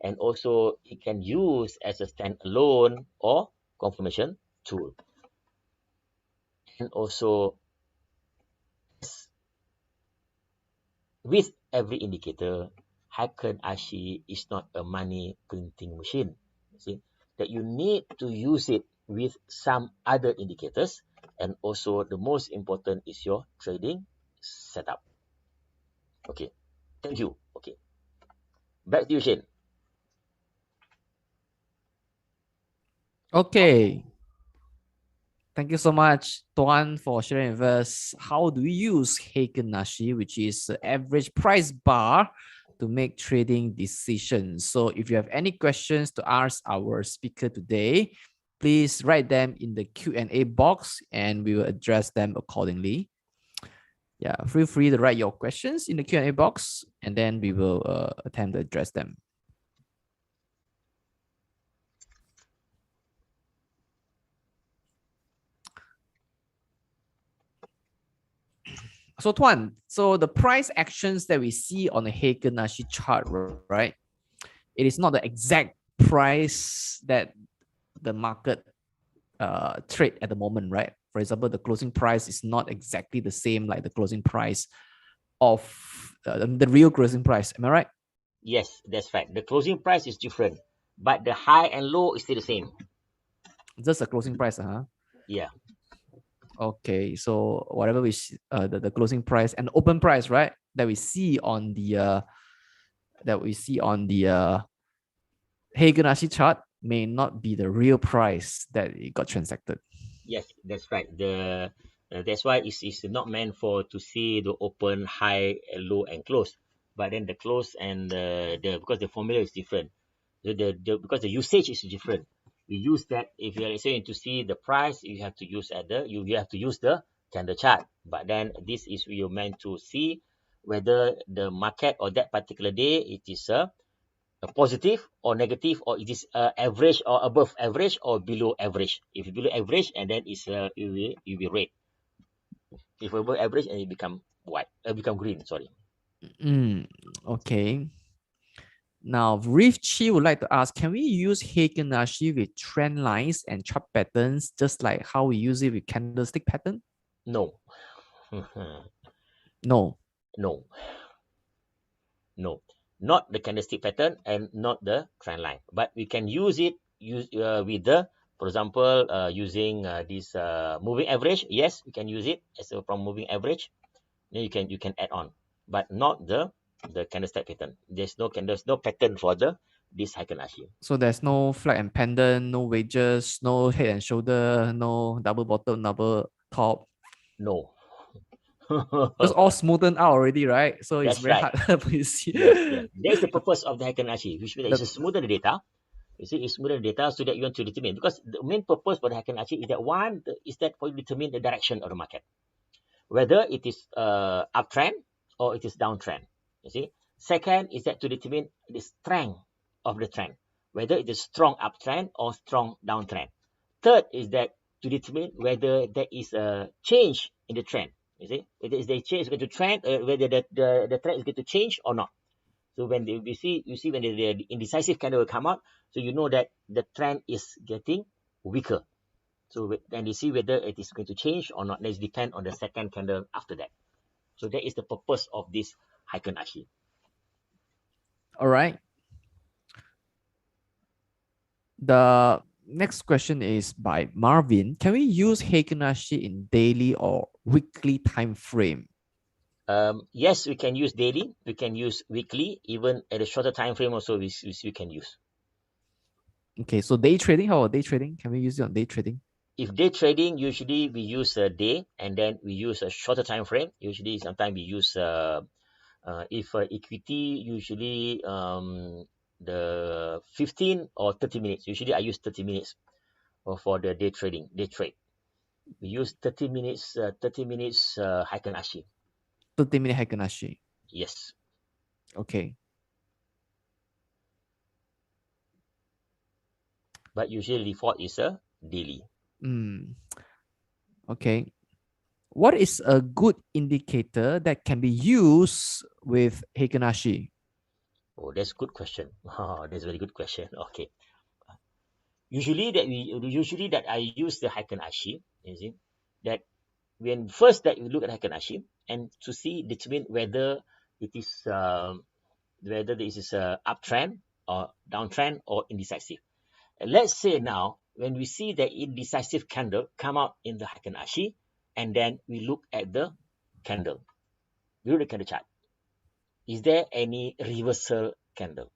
And also it can use as a standalone or confirmation tool. And also with every indicator, Heiken Ashi is not a money printing machine. See, that you need to use it with some other indicators, and also the most important is your trading setup. Okay, thank you. Okay, back to you, Shane.
Okay. Thank you so much, Tuan, for sharing with us how do we use Heiken Ashi, which is the average price bar, to make trading decisions. So if you have any questions to ask our speaker today, please write them in the Q&A box and we will address them accordingly. Yeah, feel free to write your questions in the Q&A box and then we will attempt to address them. So Tuan, so the price actions that we see on the Heiken Ashi chart, right? It is not the exact price that the market trade at the moment, right? For example, the closing price is not exactly the same like the closing price of the real closing price. Am I right?
Yes, that's right. The closing price is different, but the high and low is still the same.
Just the closing price, huh?
Yeah.
Okay, so whatever we see, the closing price and the open price, right? That we see on the Heiken Ashi chart may not be the real price that it got transacted.
Yes, that's right. That's why it's not meant for to see the open, high, low, and close. But then the close and the because the formula is different. Because the usage is different. We use that if you're saying to see the price, you have to use you have to use the candle chart. But then this is you're meant to see whether the market or that particular day it is a positive or negative, or it is average or above average or below average. If it's below average, and then it's it will red. If above average, and it become white, become green. Sorry.
Okay. Now, Chi would like to ask, can we use Heiken Ashi with trend lines and chart patterns just like how we use it with candlestick pattern?
No.
No.
No. No. Not the candlestick pattern and not the trend line. But we can use it with the, for example, using this moving average. Yes, we can use it as a from moving average. Then you can add on, but not the candlestick pattern. There's no pattern for this Heiken Ashi.
So there's no flag and pendant, no wedges, no head and shoulder, no double bottom, double top.
No.
Because all smoothened out already, right? So it's
That's
very
right.
hard for you to see.
Yes, yes. That's the purpose of the Heiken Ashi, which means
The-
it's to smoothen the data. You see, it's smoothen the data so that you want to determine. Because the main purpose for the Heiken Ashi is that for you to determine the direction of the market, whether it is uptrend or it is downtrend. You see. Second is that to determine the strength of the trend, whether it is strong uptrend or strong downtrend. Third is that to determine whether there is a change in the trend. You see, whether is the change going to trend, whether the trend is going to change or not. So when you see when the indecisive candle will come out, so you know that the trend is getting weaker. So then you see whether it is going to change or not. Let's depend on the second candle after that. So that is the purpose of this Heiken Ashi.
All right. The next question is by Marvin. Can we use Heiken Ashi in daily or weekly time frame?
Yes, we can use daily. We can use weekly. Even at a shorter time frame also we can use.
Okay, so day trading, how about day trading? Can we use it on day trading?
If day trading, usually we use a day and then we use a shorter time frame. Usually, sometimes we use if equity, usually the 15 or 30 minutes. Usually, I use 30 minutes for the day trade. We use 30 minutes Heiken Ashi.
30-minute Heiken Ashi.
Yes.
Okay.
But usually default is a daily.
Okay. What is a good indicator that can be used with Heiken Ashi?
Oh, that's a good question. Oh, that's a very good question. Okay. Usually that I use the Heiken Ashi, you see, that when first that you look at Heiken Ashi and to determine whether it is whether this is a uptrend or downtrend or indecisive. Let's say now when we see the indecisive candle come out in the Heiken Ashi, and then we look at the candle, we look at the candle chart. Is there any reversal candle?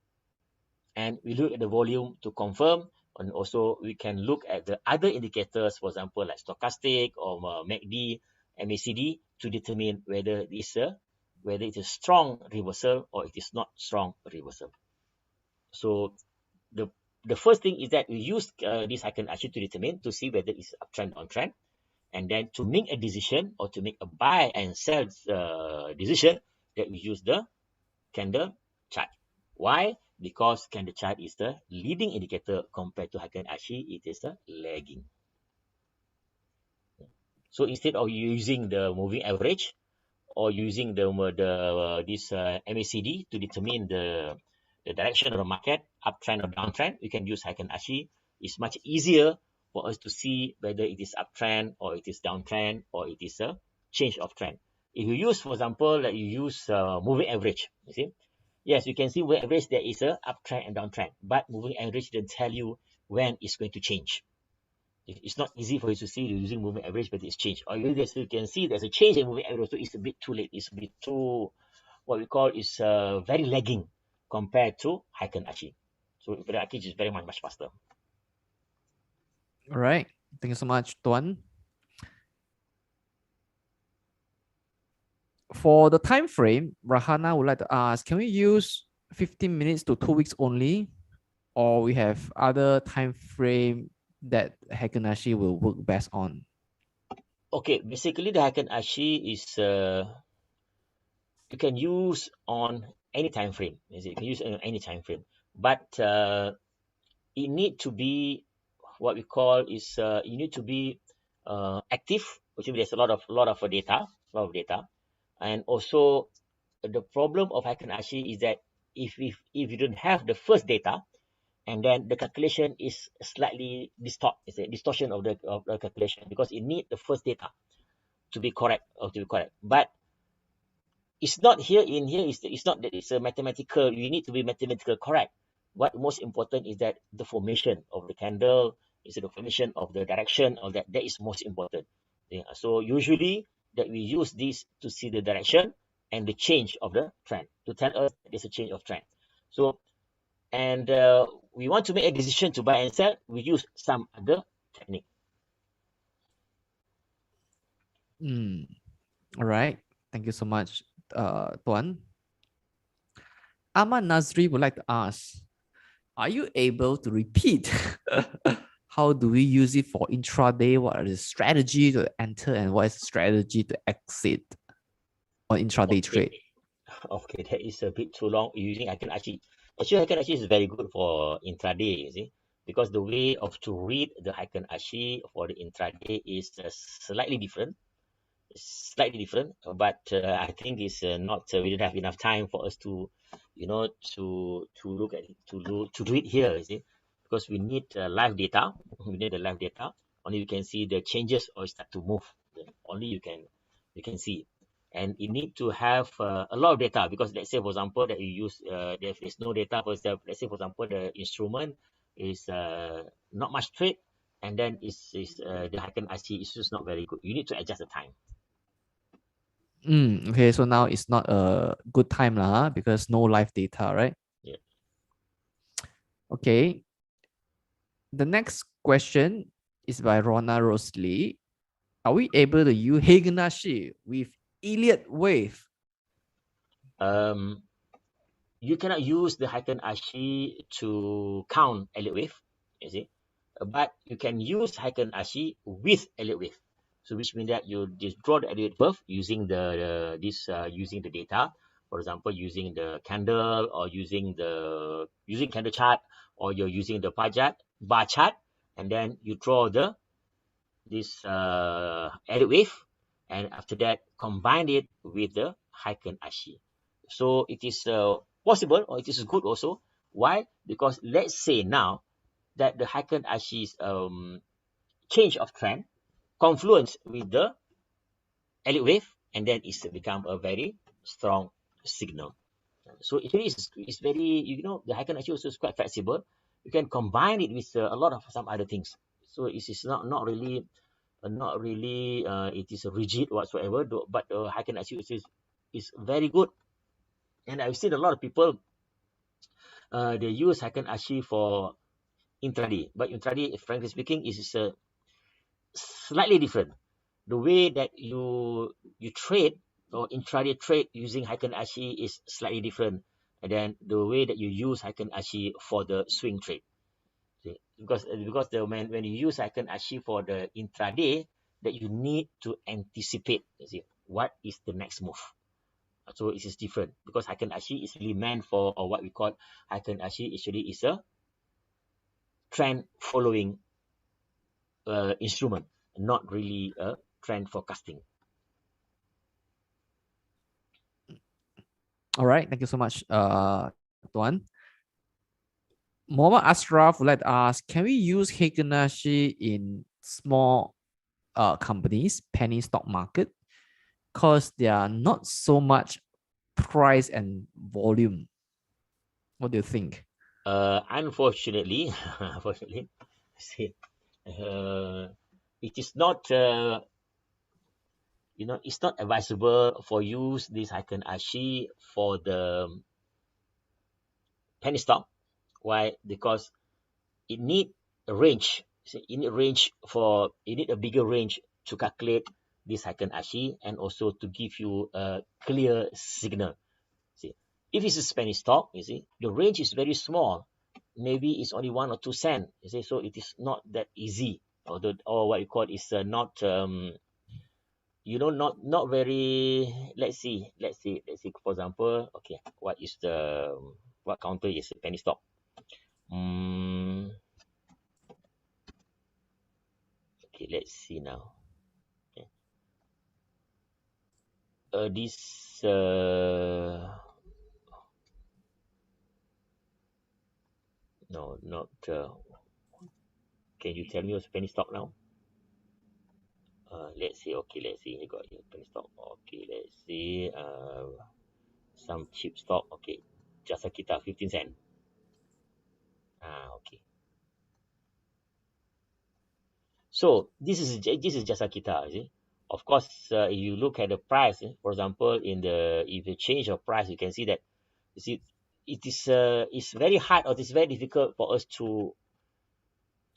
And we look at the volume to confirm, and also we can look at the other indicators, for example, like stochastic or MACD, MACD, to determine whether it is a strong reversal or it is not strong reversal. So the first thing is that we use this Heiken Ashi to determine to see whether it's uptrend or downtrend, and then to make a decision or to make a buy and sell decision, that we use the candle chart. Why? Because candle chart is the leading indicator compared to Heiken Ashi, it is the lagging. So instead of using the moving average or using this MACD to determine the direction of the market, uptrend or downtrend, we can use Heiken Ashi. It's much easier for us to see whether it is uptrend or it is downtrend or it is a change of trend. If you use, for example, like you use moving average, you see, yes, you can see moving average there is a uptrend and downtrend, but moving average doesn't tell you when it's going to change. It's not easy for you to see using moving average, but it's changed. Or you can see there's a change in moving average, so it's a bit too late. It's a bit too, what we call is very lagging compared to Heiken Ashi. So Heiken Ashi is very much faster.
All right. Thank you so much, Tuan. For the time frame, Rahana would like to ask, can we use 15 minutes to 2 weeks only? Or we have other time frame that Heiken Ashi will work best on?
Okay, basically the Heiken Ashi is you can use on any time frame. You can use on any time frame, but it need to be what we call is you need to be active, which means there's a lot of data, And also the problem of Heiken Ashi is that if you don't have the first data, and then the calculation is slightly it's a distortion of the calculation, because it needs the first data to be correct or to be correct. But it's not here in here. It's not that it's a mathematical. You need to be mathematical correct. What most important is that the formation of the candle is the formation of the direction of that. That is most important. Yeah. So usually that we use this to see the direction and the change of the trend to tell us there's a change of trend. So and we want to make a decision to buy and sell. We use some other technique.
All right. Thank you so much, Tuan. Ahmad Nazri would like to ask, are you able to repeat how do we use it for intraday? What is the strategy to enter and what is the strategy to exit on intraday trade?
Okay, that is a bit too long using Heiken Ashi. Actually, Heiken Ashi is very good for intraday, you see, because the way of to read the Heiken Ashi for the intraday is slightly different. But I think it's not we don't have enough time for us to, to look at it, to do it here, you see, because we need live data. We need the live data. Only you can see the changes or start to move. Then only you can see it. And you need to have a lot of data, because let's say for example that you use there is no data for example, let's say for example the instrument is not much trade, and then is the Heiken Ashi is just not very good. You need to adjust the time.
Okay, so now it's not a good time lah, because no live data, right?
Yeah.
Okay. The next question is by Rona Rosley. Are we able to use Heiken Ashi with Elliott wave?
You cannot use the Heiken Ashi to count Elliott wave, you see, but you can use Heiken Ashi with Elliott wave. So which means that you just draw the Elliott wave using using the data, for example, using the candle or using candle chart, or you're using the bar chart, and then you draw this Elliott wave, and after that combine it with the Heiken Ashi. So it is possible, or it is good also. Why? Because let's say now that the Heiken Ashi's change of trend confluence with the Elliott wave, and then it's become a very strong signal. So it really is very, the Heiken Ashi also is quite flexible. You can combine it with a lot of some other things. So it is not really it is rigid whatsoever, but Heiken Ashi is very good. And I've seen a lot of people they use Heiken Ashi for intraday, but intraday, frankly speaking, is slightly different. The way that you trade or intraday trade using Heiken Ashi is slightly different than the way that you use Heiken Ashi for the swing trade. See? Because when you use Heiken Ashi for the intraday, that you need to anticipate, you see, what is the next move. So it is different, because Heiken Ashi is really meant for, or what we call Heiken Ashi actually is a trend following instrument, not really a trend forecasting.
All right, thank you so much, Tuan. Mohammed Ashraf would like to ask, can we use Heiken Ashi in small companies, penny stock market, because they are not so much price and volume? What do you think?
Unfortunately, unfortunately, see, it is not it's not advisable for use this Heiken Ashi for the penny stock. Why? Because it need a range. You need a bigger range to calculate this Heiken Ashi, and also to give you a clear signal. See, if it's a Spanish stock, you see, the range is very small. Maybe it's only 1 or 2 cents. You see, so it is not that easy, or what you call is not not very. Let's see. For example, okay, what counter is a penny stock? Okay, let's see now. Okay. this no, not can you tell me what's penny stock now? Let's see. Okay, let's see. I got here penny stock. Okay, let's see. Some cheap stock. Okay, Jasa Kita 15 cent. Okay. So this is Jasa Kita. You see, of course, if you look at the price, for example, if you change your price, you can see that you see it is it's very hard or it's very difficult for us to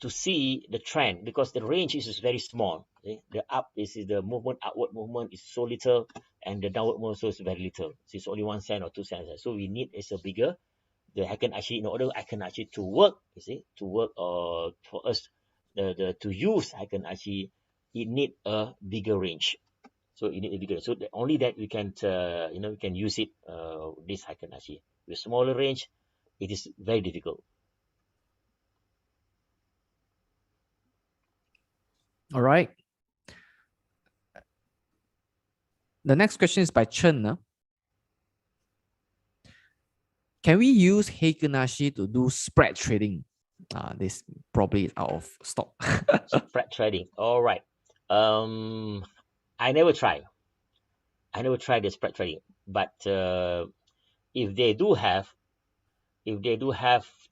see the trend because the range is very small. Okay? The up is the movement, upward movement is so little, and the downward movement is very little. So it's only 1 cent or 2 cents. So we need is a bigger. The Heiken Ashi, in order Heiken Ashi to work, you see, to work or for us to use Heiken Ashi, it need a bigger range. So you need a bigger. So only that we can we can use it this Heiken Ashi. With smaller range, it is very difficult.
All right. The next question is by Chen. Can we use Heiken Ashi to do spread trading? This probably is out of stock.
Spread trading. All right. I never tried the spread trading, but if they do have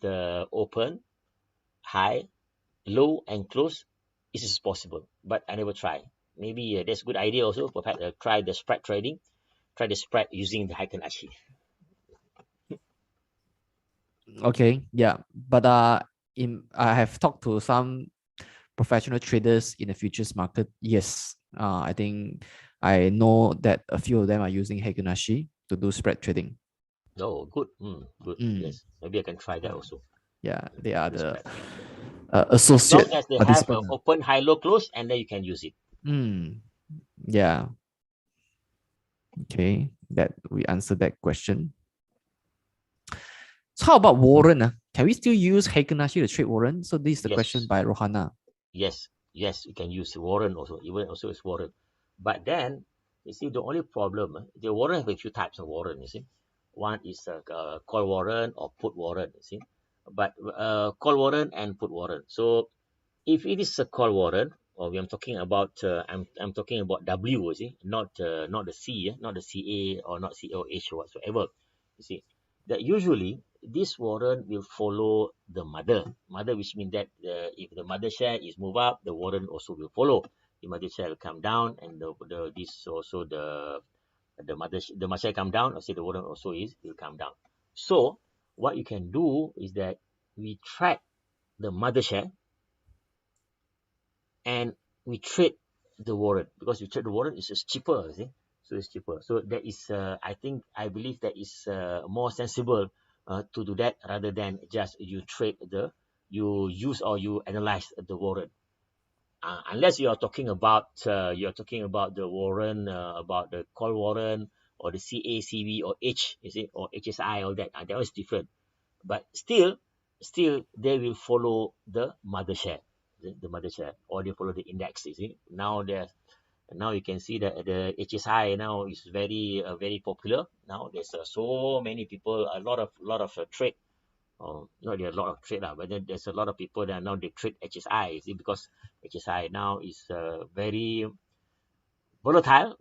the open, high, low, and close, this is possible. But I never try. Maybe that's a good idea also. Perhaps try the spread trading, try the spread using the Heiken Ashi.
Okay, yeah, but I have talked to some professional traders in the futures market. Yes, I think I know that a few of them are using Heiken Ashi to do spread trading.
Oh, good. Good. Yes, maybe I can try that also.
Yeah, they are the
spread.
associate
As long as they have
participant.
open, high, low, close, and then you can use it.
Yeah. Okay, that we answered that question. So how about warrant? Can we still use Heiken Ashi to trade warrant? So this is the question by Rohana.
Yes, you can use warrant also. Even also is warrant. But then, you see, the only problem, the warrant have a few types of warrant, you see. One is a call warrant or put warrant, you see. But call warrant and put warrant. So if it is a call warrant, or I'm talking about, I'm talking about W, you see, not the C, not the CA or not COH or whatsoever. You see, that usually this warrant will follow the mother, which means that if the mother share is move up, the warrant also will follow. The mother share will come down, and the mother share come down. I say the warrant also will come down. So what you can do is that we track the mother share and we trade the warrant, because we trade the warrant is cheaper, you see. So it's cheaper. So that is, I believe that is more sensible to do that rather than just you use or you analyze the warrant. Unless you are talking about the warrant, about the call warrant or the CA, CB or H, you see, or HSI, all that. That was different. But still they will follow the mother share, or they follow the index. You see, now you can see that the HSI now is very popular. Now there's so many people, a lot of trade. Not a lot of trade, but then there's a lot of people that now they trade HSI. You see, because HSI now is very volatile,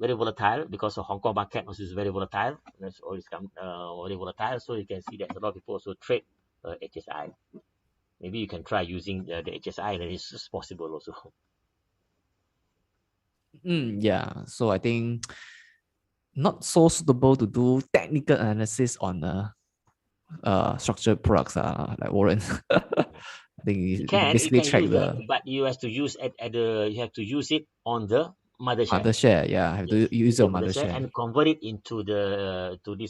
because of Hong Kong market also is very volatile. It's always very volatile. So you can see that a lot of people also trade HSI. Maybe you can try using the HSI, and it's possible also.
Yeah, so I think not so suitable to do technical analysis on structured products like warrants. I think you can basically track
use
the
that, but you have to use you have to use it on the mother share.
Mother share, yeah. Have to use your mother share
and convert it into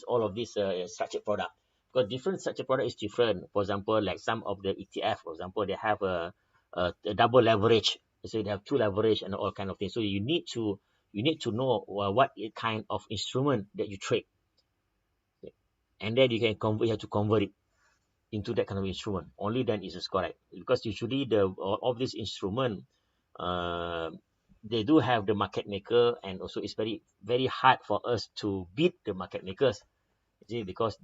all of this structured product. Because different structured product is different. For example, like some of the ETF, for example, they have a double leverage. So they have two leverage and all kind of things. So you need to know what kind of instrument that you trade, and then you have to convert it into that kind of instrument. Only then is it correct. Because usually of this instrument, they do have the market maker, and also it's very, very hard for us to beat the market makers, you see, because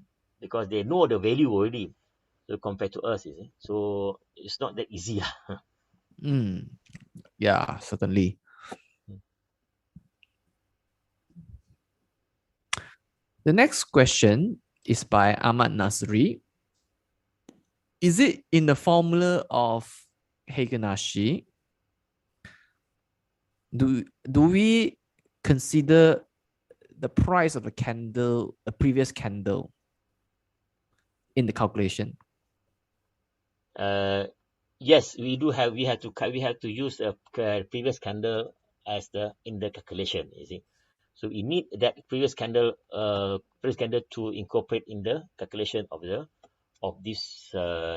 they know the value already, so compared to us, you see. So it's not that easy.
Yeah, certainly. The next question is by Ahmad Nasri. Is it in the formula of Heiken Ashi? Do we consider the price of a candle, a previous candle, in the calculation?
Yes, we have to use a previous candle as in the calculation, you see. So we need that previous candle to incorporate in the calculation of this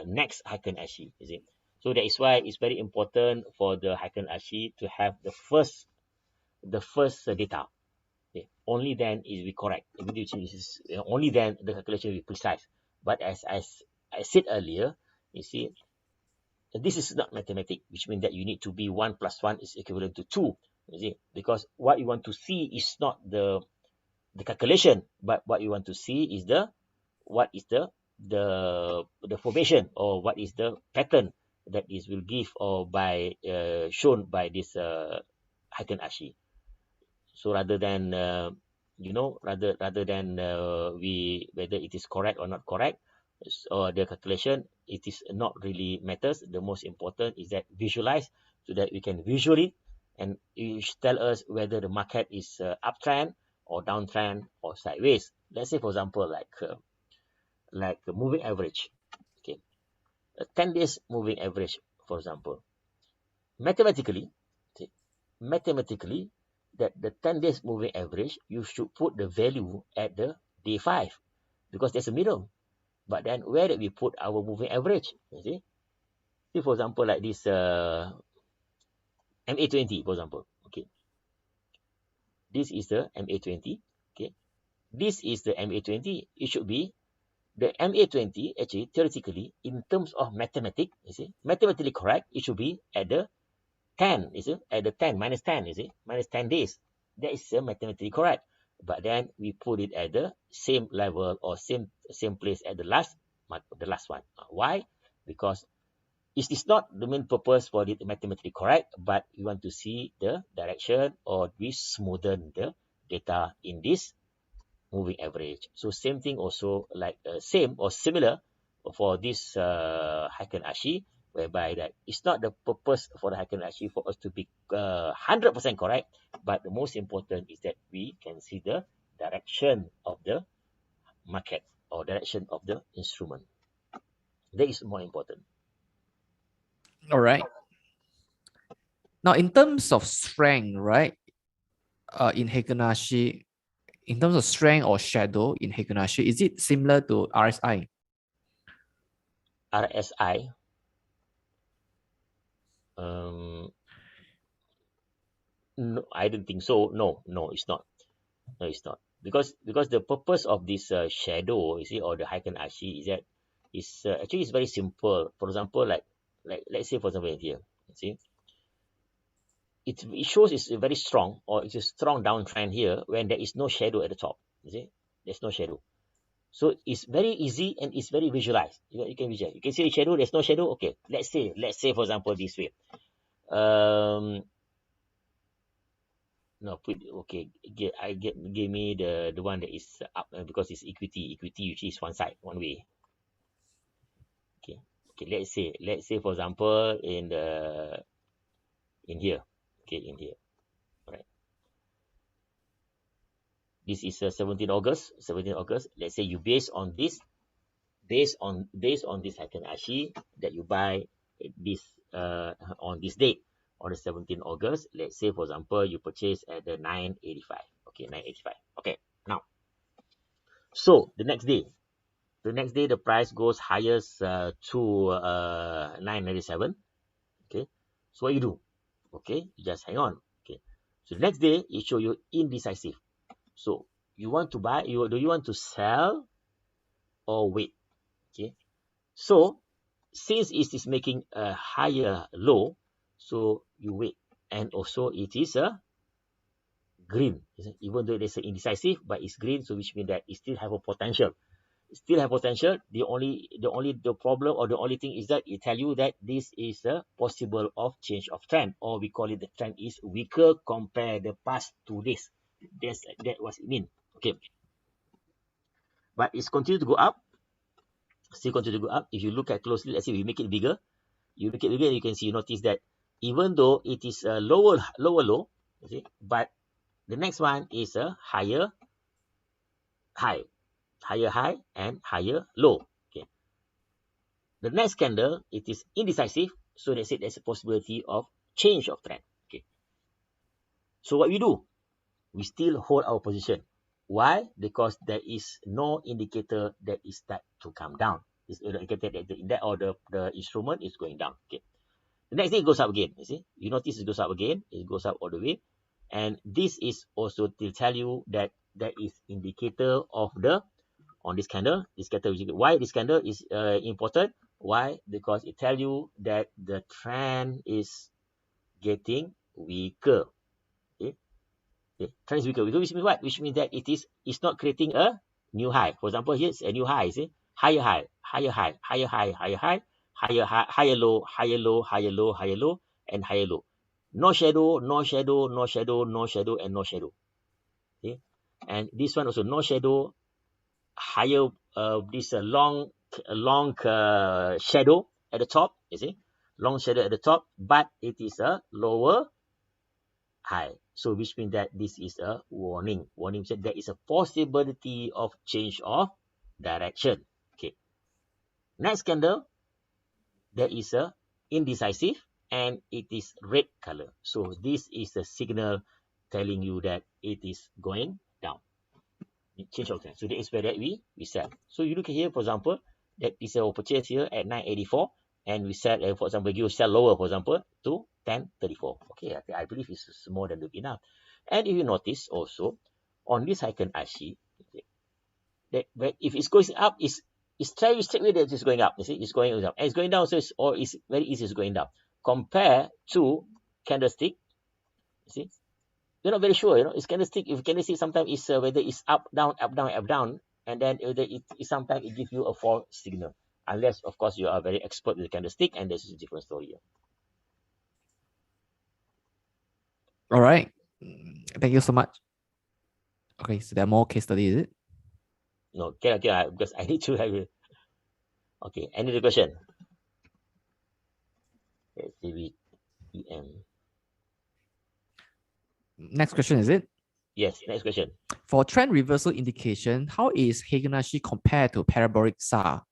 next Heiken Ashi, you see. So that is why it's very important for the Heiken Ashi to have the first data. Okay. Only then is we correct. Only then the calculation will be precise. But as I said earlier, you see, this is not mathematics, which means that you need to be 1 plus 1 is equivalent to 2. You see, because what you want to see is not the calculation, but what you want to see is what is the formation, or what is the pattern that is will give or by shown by this Heiken Ashi. So rather than we whether it is correct or not correct, or the calculation, it is not really matters. The most important is that visualize, so that we can visually and it tell us whether the market is uptrend or downtrend or sideways. Let's say, for example, like a moving average. Okay, a 10 days moving average, for example. Mathematically, okay, that the 10 days moving average, you should put the value at the day 5, because there's a middle. But then where did we put our moving average? You see, for example, like this MA20, for example. Okay, this is the MA20. Okay, this is the MA20. It should be the MA20. Actually, theoretically, in terms of mathematics, you see, mathematically correct, it should be at the 10, you see, at the 10, minus 10, you see, minus 10 days. That is mathematically correct. But then we put it at the same level or same place at the last one. Why? Because it is not the main purpose for it mathematically correct, but we want to see the direction, or we smoothen the data in this moving average. So same thing also, like same or similar for this Heiken Ashi, whereby that it's not the purpose for the Heiken Ashi for us to be 100% correct, but the most important is that we can see the direction of the market or direction of the instrument. That is more important.
All right. Now, in terms of strength, right, in Heiken Ashi, in terms of strength or shadow in Heiken Ashi, is it similar to RSI?
RSI, no, I don't think so. No, it's not. No, it's not. Because the purpose of this shadow, you see, or the Heiken Ashi is that actually it's very simple. For example, like let's say, for example, here, you see, it shows it's very strong, or it's a strong downtrend here when there is no shadow at the top. You see, there's no shadow. So it's very easy and it's very visualized. You can visualize. You can see the shadow. There's no shadow. Okay, let's say for example this way. No, okay. Give me the one that is up, because it's equity. Equity usually is one side, one way. Okay. Let's say for example in here. Okay, in here. All right. This is 17 August. 17 August. Let's say you based on this Heiken Ashi, that you buy this on this date, on the 17 August. Let's say, for example, you purchase at the 985. Okay, 985. Okay, now, so the next day, the price goes highest to 997. Okay, so what you do? Okay, you just hang on. Okay, so the next day it show you indecisive. So you want to buy? Do you want to sell or wait? Okay, so since it is making a higher low, so you wait. and also it is a green. Even though it is indecisive, but it's green, so which means that it still have a potential. Still have potential. The problem or the only thing is that it tell you that this is a possible of change of trend, or we call it the trend is weaker compare the past 2 days. That was it mean. Okay, but it's continue to go up. Still continue to go up. If you look at closely, let's say we make it bigger. You make it bigger, you can see, you notice that even though it is a lower low, you see, but the next one is a higher high and higher low. Okay. The next candle, it is indecisive, so they say there's a possibility of change of trend. Okay. So what we do? We still hold our position. Why? Because there is no indicator that is start to come down. It's indicator that the index or the instrument is going down. Okay. The next day it goes up again. You see, you notice it goes up again. It goes up all the way, and this is also to tell you that there is indicator of the on this candle. This candle, why this candle is important? Why? Because it tell you that the trend is getting weaker. Okay, okay. Trend is weaker. Which means what? Which means that it's not creating a new high. For example, here it's a new high. See, higher high, higher high, higher high, higher high, higher high, higher low, higher low, higher low, higher low, and higher low. No shadow, no shadow, no shadow, no shadow, and no shadow. Okay, and this one also no shadow, higher this long shadow at the top. You see, long shadow at the top, but it is a lower high. So which means that this is a warning. Warning said there is a possibility of change of direction. Okay. Next candle, there is a indecisive and it is red color. So this is a signal telling you that it is going down. Change of trend. So that is where that we sell. So you look here, for example, that is our purchase here at 984, and we sell, for example, you sell lower, for example, to 1034. Okay, I believe it's more than enough. And if you notice also on this Heiken Ashi, that if it's going up, it's straight away that it's going up. You see, it's going up, and it's going down. So it's very easy. It's going down. Compare to candlestick. You see, you're not very sure, it's candlestick. If candlestick sometimes is whether it's up, down, up, down, up, down, and then sometimes it gives you a false signal. Unless, of course, you are very expert with the candlestick, and this is a different story.
All right. Thank you so much. Okay, so there are more case studies, is it?
No, okay, because I need to have it. Okay, any other question? Let's see,
Next question, is it?
Yes, next question.
For trend reversal indication, how is Heiken Ashi compared to parabolic SAR?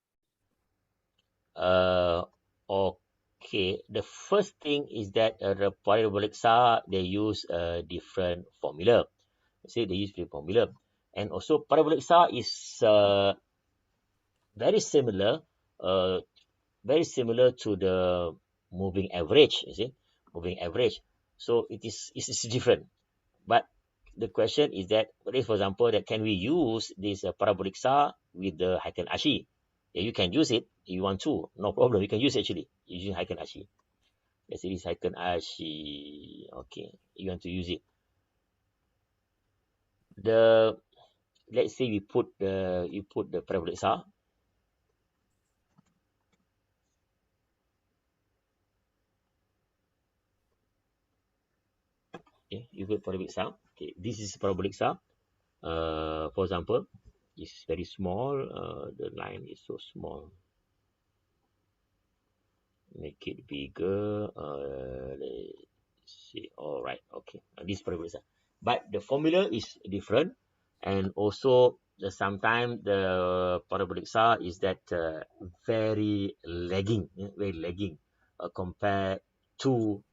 Okay. The first thing is that the parabolic SAR, they use a different formula. See, they use different formula. And also parabolic SAR is very similar to the moving average. You see, moving average. So it's different. But the question is that, for example, that can we use this parabolic SAR with the Heiken Ashi? Yeah, you can use it if you want to. No problem. You can use it actually using Heiken Ashi. Let's say this Heiken Ashi. Okay, you want to use it. Let's say you put the parabolic SAR. Okay, you put parabolic SAR. Okay, this is parabolic SAR. For example, it's very small. The line is so small. Make it bigger. Let's see. All right. Okay. This parabolic SAR. But the formula is different, and also sometimes the parabolic SAR is that very lagging compared to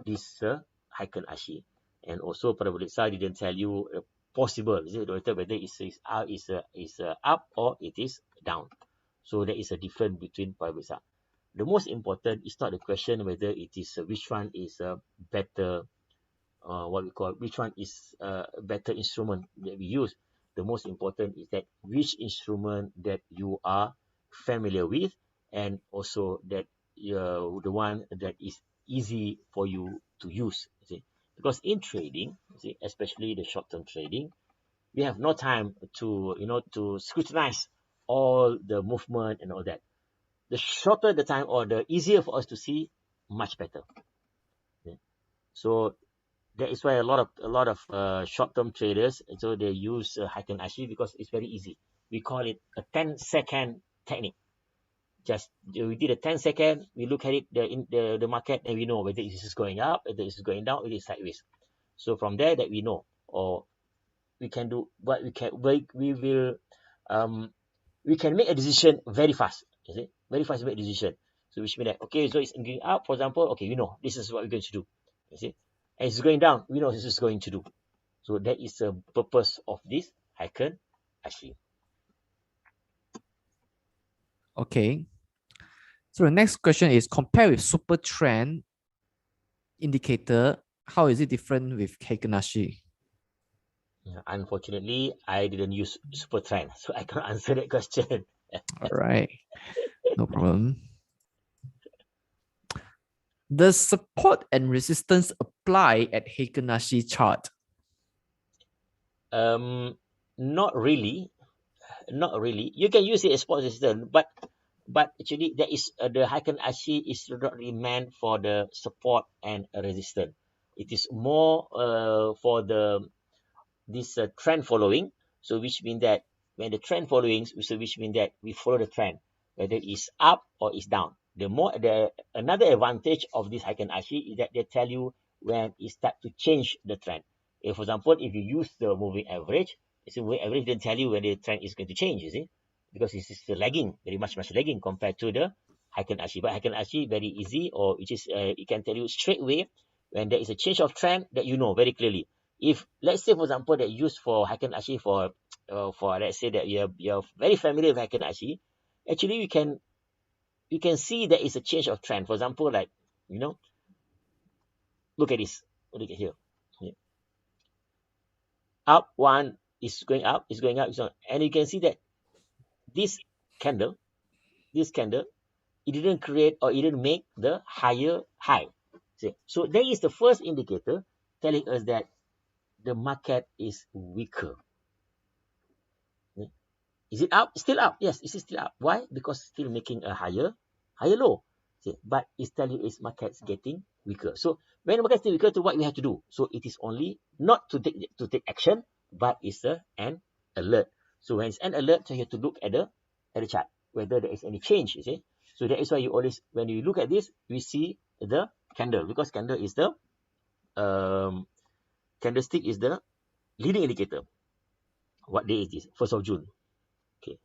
this Heiken Ashi. And also parabolic SAR didn't tell you possible, is it, whether is up or it is down. So there is a difference between parabolic SAR. The most important is not the question whether it is which one is a better which one is a better instrument that we use. The most important is that which instrument that you are familiar with, and also that the one that is easy for you to use. You see? Because in trading, you see, especially the short-term trading, we have no time to to scrutinize all the movement and all that. The shorter the time or the easier for us to see, much better. Okay? So that is why a lot of short-term traders, so they use Heiken Ashi because it's very easy. We call it a 10-second technique. Just we did a 10-second, we look at it the market, and we know whether it is going up, whether it is going down, whether it is sideways. So from there that we know, or we can do what we can make a decision very fast. You see, very fast make a decision. So which means that, okay, so it's going up, for example, okay, we know this is what we're going to do. You see, and it's going down, we know this is going to do. So that is the purpose of this Heiken Ashi.
Okay. So the next question is, compare with super trend indicator, how is it different with Heiken Ashi?
Unfortunately, I didn't use super trend, so I can't answer that question.
All right, no problem. Does support and resistance apply at Heiken Ashi chart?
Not really. Not really. You can use it as support resistance, but actually there is the Heiken Ashi is not really meant for the support and resistance. It is more for this trend following. So which means that when the trend following, so which means that we follow the trend, whether it is up or is down. Another advantage of this Heiken Ashi is that they tell you when it start to change the trend. For example, if you use the moving average, the moving average then tell you when the trend is going to change, you see, because this is lagging, very much lagging compared to the Heiken Ashi. But Heiken Ashi very easy, or which is it can tell you straight away when there is a change of trend that you know very clearly. If let's say, for example, that used for Heiken Ashi for let's say that you're very familiar with Heiken Ashi, actually you can see there is a change of trend. For example, like, look at this, look at here. Up one is going up, is going up, and you can see that this candle, it didn't create or it didn't make the higher high. See? So that is the first indicator telling us that the market is weaker. Is it up? Still up. Yes, it is still up. Why? Because still making a higher low. See? But it's telling its market's getting weaker. So when the market is weaker, to what we have to do? So it is only not to take action, but it's an alert. So when it's an alert, so you have to look at the chart whether there is any change. You see. So that is why you always, when you look at this, we see the candle, because candle is the candlestick is the leading indicator. What day is this? 1st of June. Okay.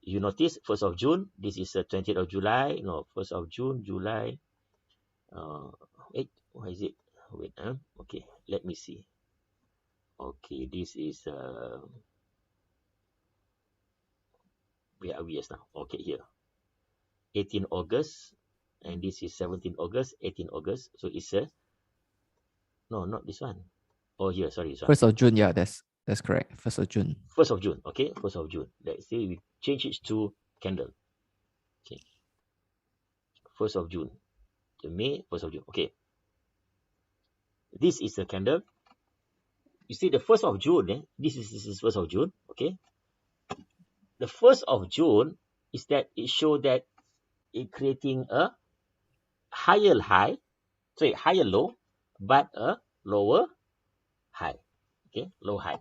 You notice 1st of June. This is 20th of July. No, 1st of June, July. Wait, what is it? Wait, okay, let me see. Okay, this is where are we just now? Okay, here. 18 August, and this is 17 August, 18 August. So it's no, not this one. Oh, here, sorry, this one.
1st of June, yeah, that's correct. 1st of June.
1st of June, okay, 1st of June. Let's say we change it to candle. Okay. 1st of June. May, 1st of June. Okay. This is a candle. You see the 1st of June, this is 1st of June, okay. The 1st of June is that it shows that it creating a higher high, sorry, higher low, but a lower high, okay, low high.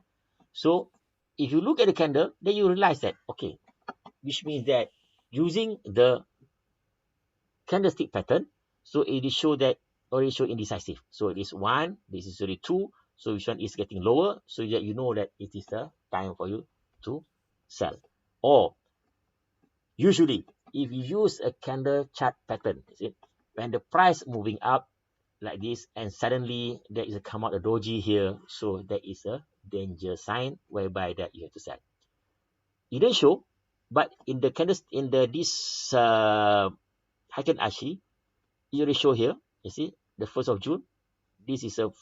So if you look at the candle, then you realize that, okay, which means that using the candlestick pattern, so it is show that already show indecisive. So it is 1, this is already 2, so which one is getting lower, so that you know that it is the time for you to sell. Or usually, if you use a candle chart pattern, see, when the price moving up like this, and suddenly there is a come out a doji here, so that is a danger sign whereby that you have to sell. It didn't show, but in the candles in this Heiken Ashi, it already show here. You see, the 1st of June. This is 1st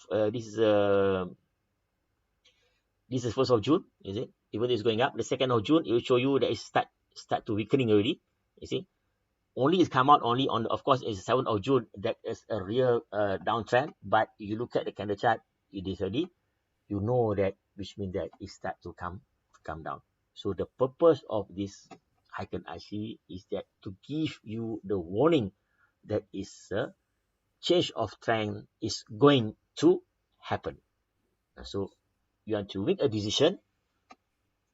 of June. Is it? Even though it's going up, the 2nd of June, it will show you that it start to weakening already. You see, only it's come out only on, of course, it's 7th of June. That is a real downtrend. But you look at the candle chart, it is already, you know that, which means that it start to come down. So the purpose of this Heiken Ashi is that to give you the warning that is a change of trend is going to happen. So you want to make a decision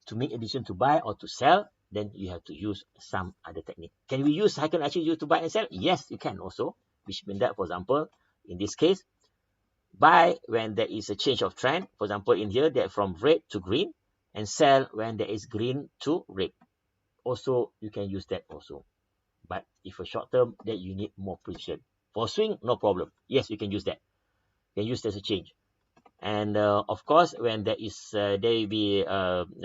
to buy or to sell, then you have to use some other technique. Can we use Heiken Ashi to buy and sell? Yes, you can also, which means that, for example, in this case, buy when there is a change of trend. For example, in here, they're from red to green, and sell when there is green to red. Also, you can use that also. But if for short term, then you need more precision. For swing, no problem. Yes, you can use that. You can use that as a change. And of course, when there will be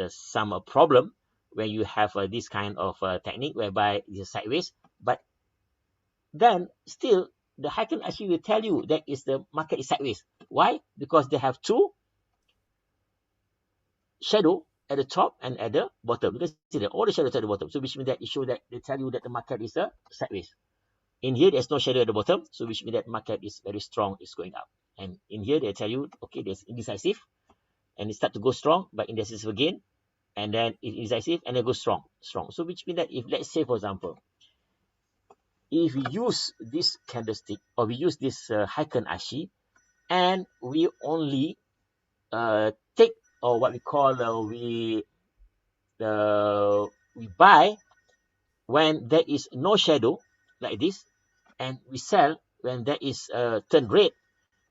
some problem when you have this kind of technique whereby it's sideways, but then still the Heiken Ashi will tell you that is the market is sideways. Why? Because they have two shadow at the top and at the bottom. You can see that all the shadows at the bottom. So which means that it shows that they tell you that the market is sideways. In here, there's no shadow at the bottom, so which means that market is very strong, it's going up. And in here, they tell you, okay, there's indecisive, and it start to go strong, but indecisive again, and then it's indecisive, and it goes strong. So which means that if, let's say, for example, if we use this candlestick, or we use this Heiken Ashi, and we only take, or what we call, we buy when there is no shadow, like this, and we sell when there is turn red.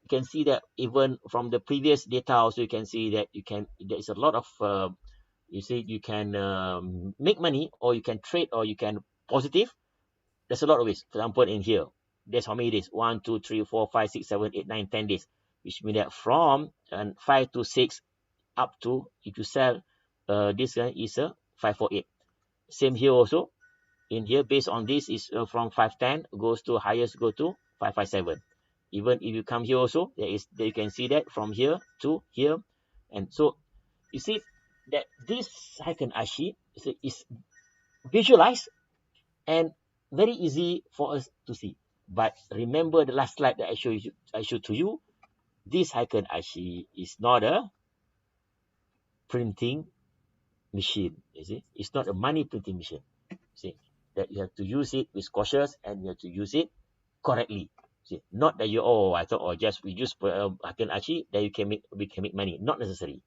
You can see that even from the previous data also, you can see that there is a lot of you can make money, or you can trade, or you can positive. There's a lot of ways. For example, in here, there's how many days? 1, 2, 3, 4, 5, 6, 7, 8, 9, 10 days, which means that from 5 to 6 up to, if you sell, this one is a 548. Same here also. In here, based on this, is from 510 goes to highest, go to 557. Even if you come here also, there you can see that from here to here. And so you see that this Heiken Ashi is visualized and very easy for us to see. But remember the last slide that I showed to you. This Heiken Ashi is not a printing machine. You see, it's not a money printing machine. See, that you have to use it with cautious, and you have to use it correctly. See, not that I thought, just we use Heiken Ashi that we can make money. Not necessary.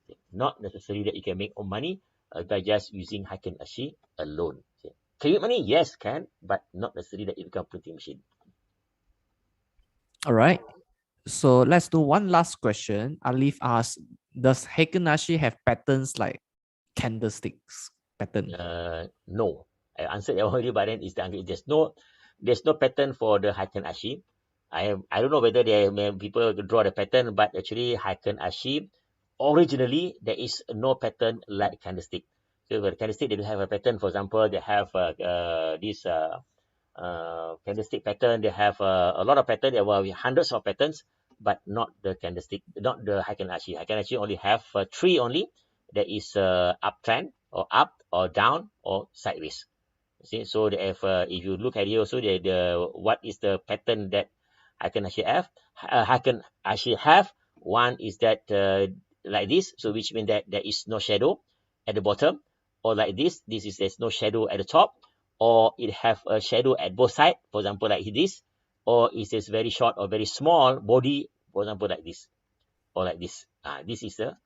See, not necessary that you can make money by just using Heiken Ashi alone. See, can you make money? Yes, can, but not necessarily that it become printing machine.
All right. So let's do one last question. Alif asks, does Heiken Ashi have patterns like candlesticks pattern?
No. I answered that already, but then there's no pattern for the Heiken Ashi. I don't know whether people draw the pattern, but actually Heiken Ashi, originally there is no pattern like candlestick. So the candlestick, they do have a pattern. For example, they have this candlestick pattern. They have a lot of patterns. There were hundreds of patterns, but not the candlestick, not the Heiken Ashi. Heiken Ashi only have 3 only. There is uptrend, or up, or down, or sideways. See, so if you look at here also, what is the pattern that Heiken Ashi have? One is that like this, so which means that there is no shadow at the bottom, or like this, there's no shadow at the top, or it have a shadow at both sides, for example, like this, or it is very short or very small body, for example, like this, or like this. This is the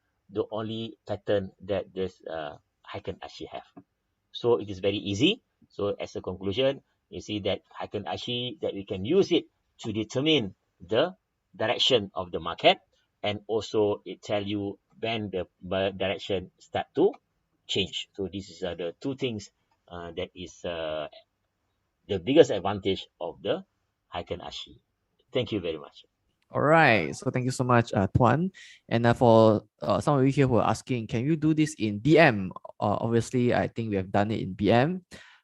only pattern that this Heiken Ashi have. So it is very easy. So as a conclusion, you see that Heiken Ashi, that we can use it to determine the direction of the market, and also it tell you when the direction start to change. So this is the 2 things that is the biggest advantage of the Heiken Ashi. Thank you very much.
All right. So thank you so much, Tuan. And for some of you here who are asking, can you do this in BM? Obviously, I think we have done it in BM.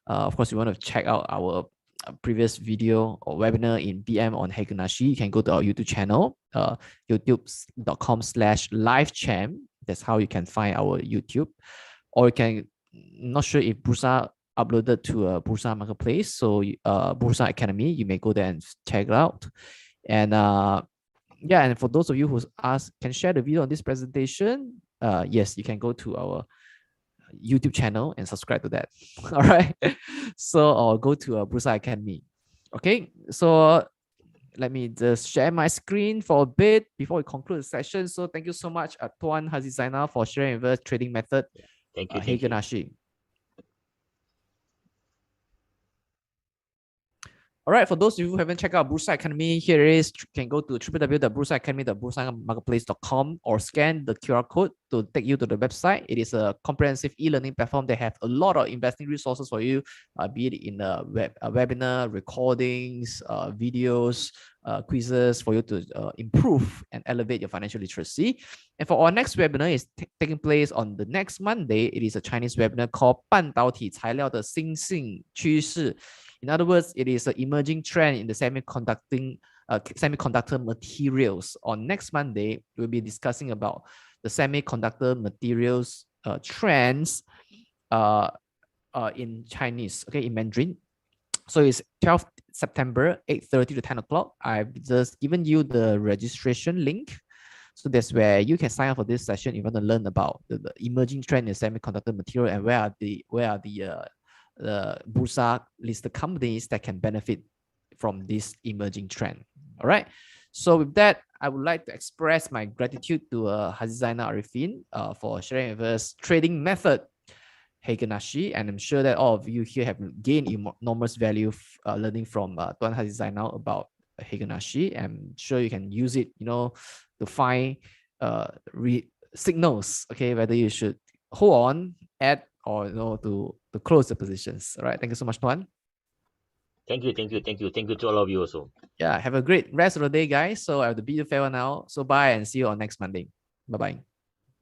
Of course, you want to check out our previous video or webinar in BM on Heiken Ashi. You can go to our YouTube channel, youtube.com/livechamp. That's how you can find our YouTube. Or you can, not sure if Brusa uploaded to a Bursa Marketplace. So Bursa Academy, you may go there and check it out. And yeah, and for those of you who can share the video on this presentation, yes, you can go to our YouTube channel and subscribe to that. All right. So or go to Bursa Academy. Okay. So let me just share my screen for a bit before we conclude the session. So thank you so much, Tuan Haji Zainal, for sharing with us trading method.
Thank you.
Heiken Ashi. All right, for those of you who haven't checked out Bursa Academy, here it is. You can go to www.bursaacademy.bursamarketplace.com or scan the QR code to take you to the website. It is a comprehensive e-learning platform that have a lot of investing resources for you, be it in the webinar, recordings, videos, quizzes for you to improve and elevate your financial literacy. And for our next webinar is taking place on the next Monday. It is a Chinese webinar called 半导体材料的新兴趋势. In other words, it is an emerging trend in the semiconductor materials. On next Monday, we'll be discussing about the semiconductor materials trends in Chinese, okay, in Mandarin. So it's 12th September, 8:30 to 10 o'clock. I've just given you the registration link. So that's where you can sign up for this session if you want to learn about the emerging trend in semiconductor material and where are the Bursa listed companies that can benefit from this emerging trend. All right. So with that, I would like to express my gratitude to Haji Zainal Arifin for sharing with us trading method Heiken Ashi, and I'm sure that all of you here have gained enormous value learning from Tuan Haji Zainal about Heiken Ashi. I'm sure you can use it, to find signals, okay, whether you should hold on, add, or to close the positions. All right. Thank you so much, Tuan.
Thank you to all of you also.
Yeah, have a great rest of the day, guys. So I have to bid you farewell now. So bye and see you on next Monday. Bye-bye.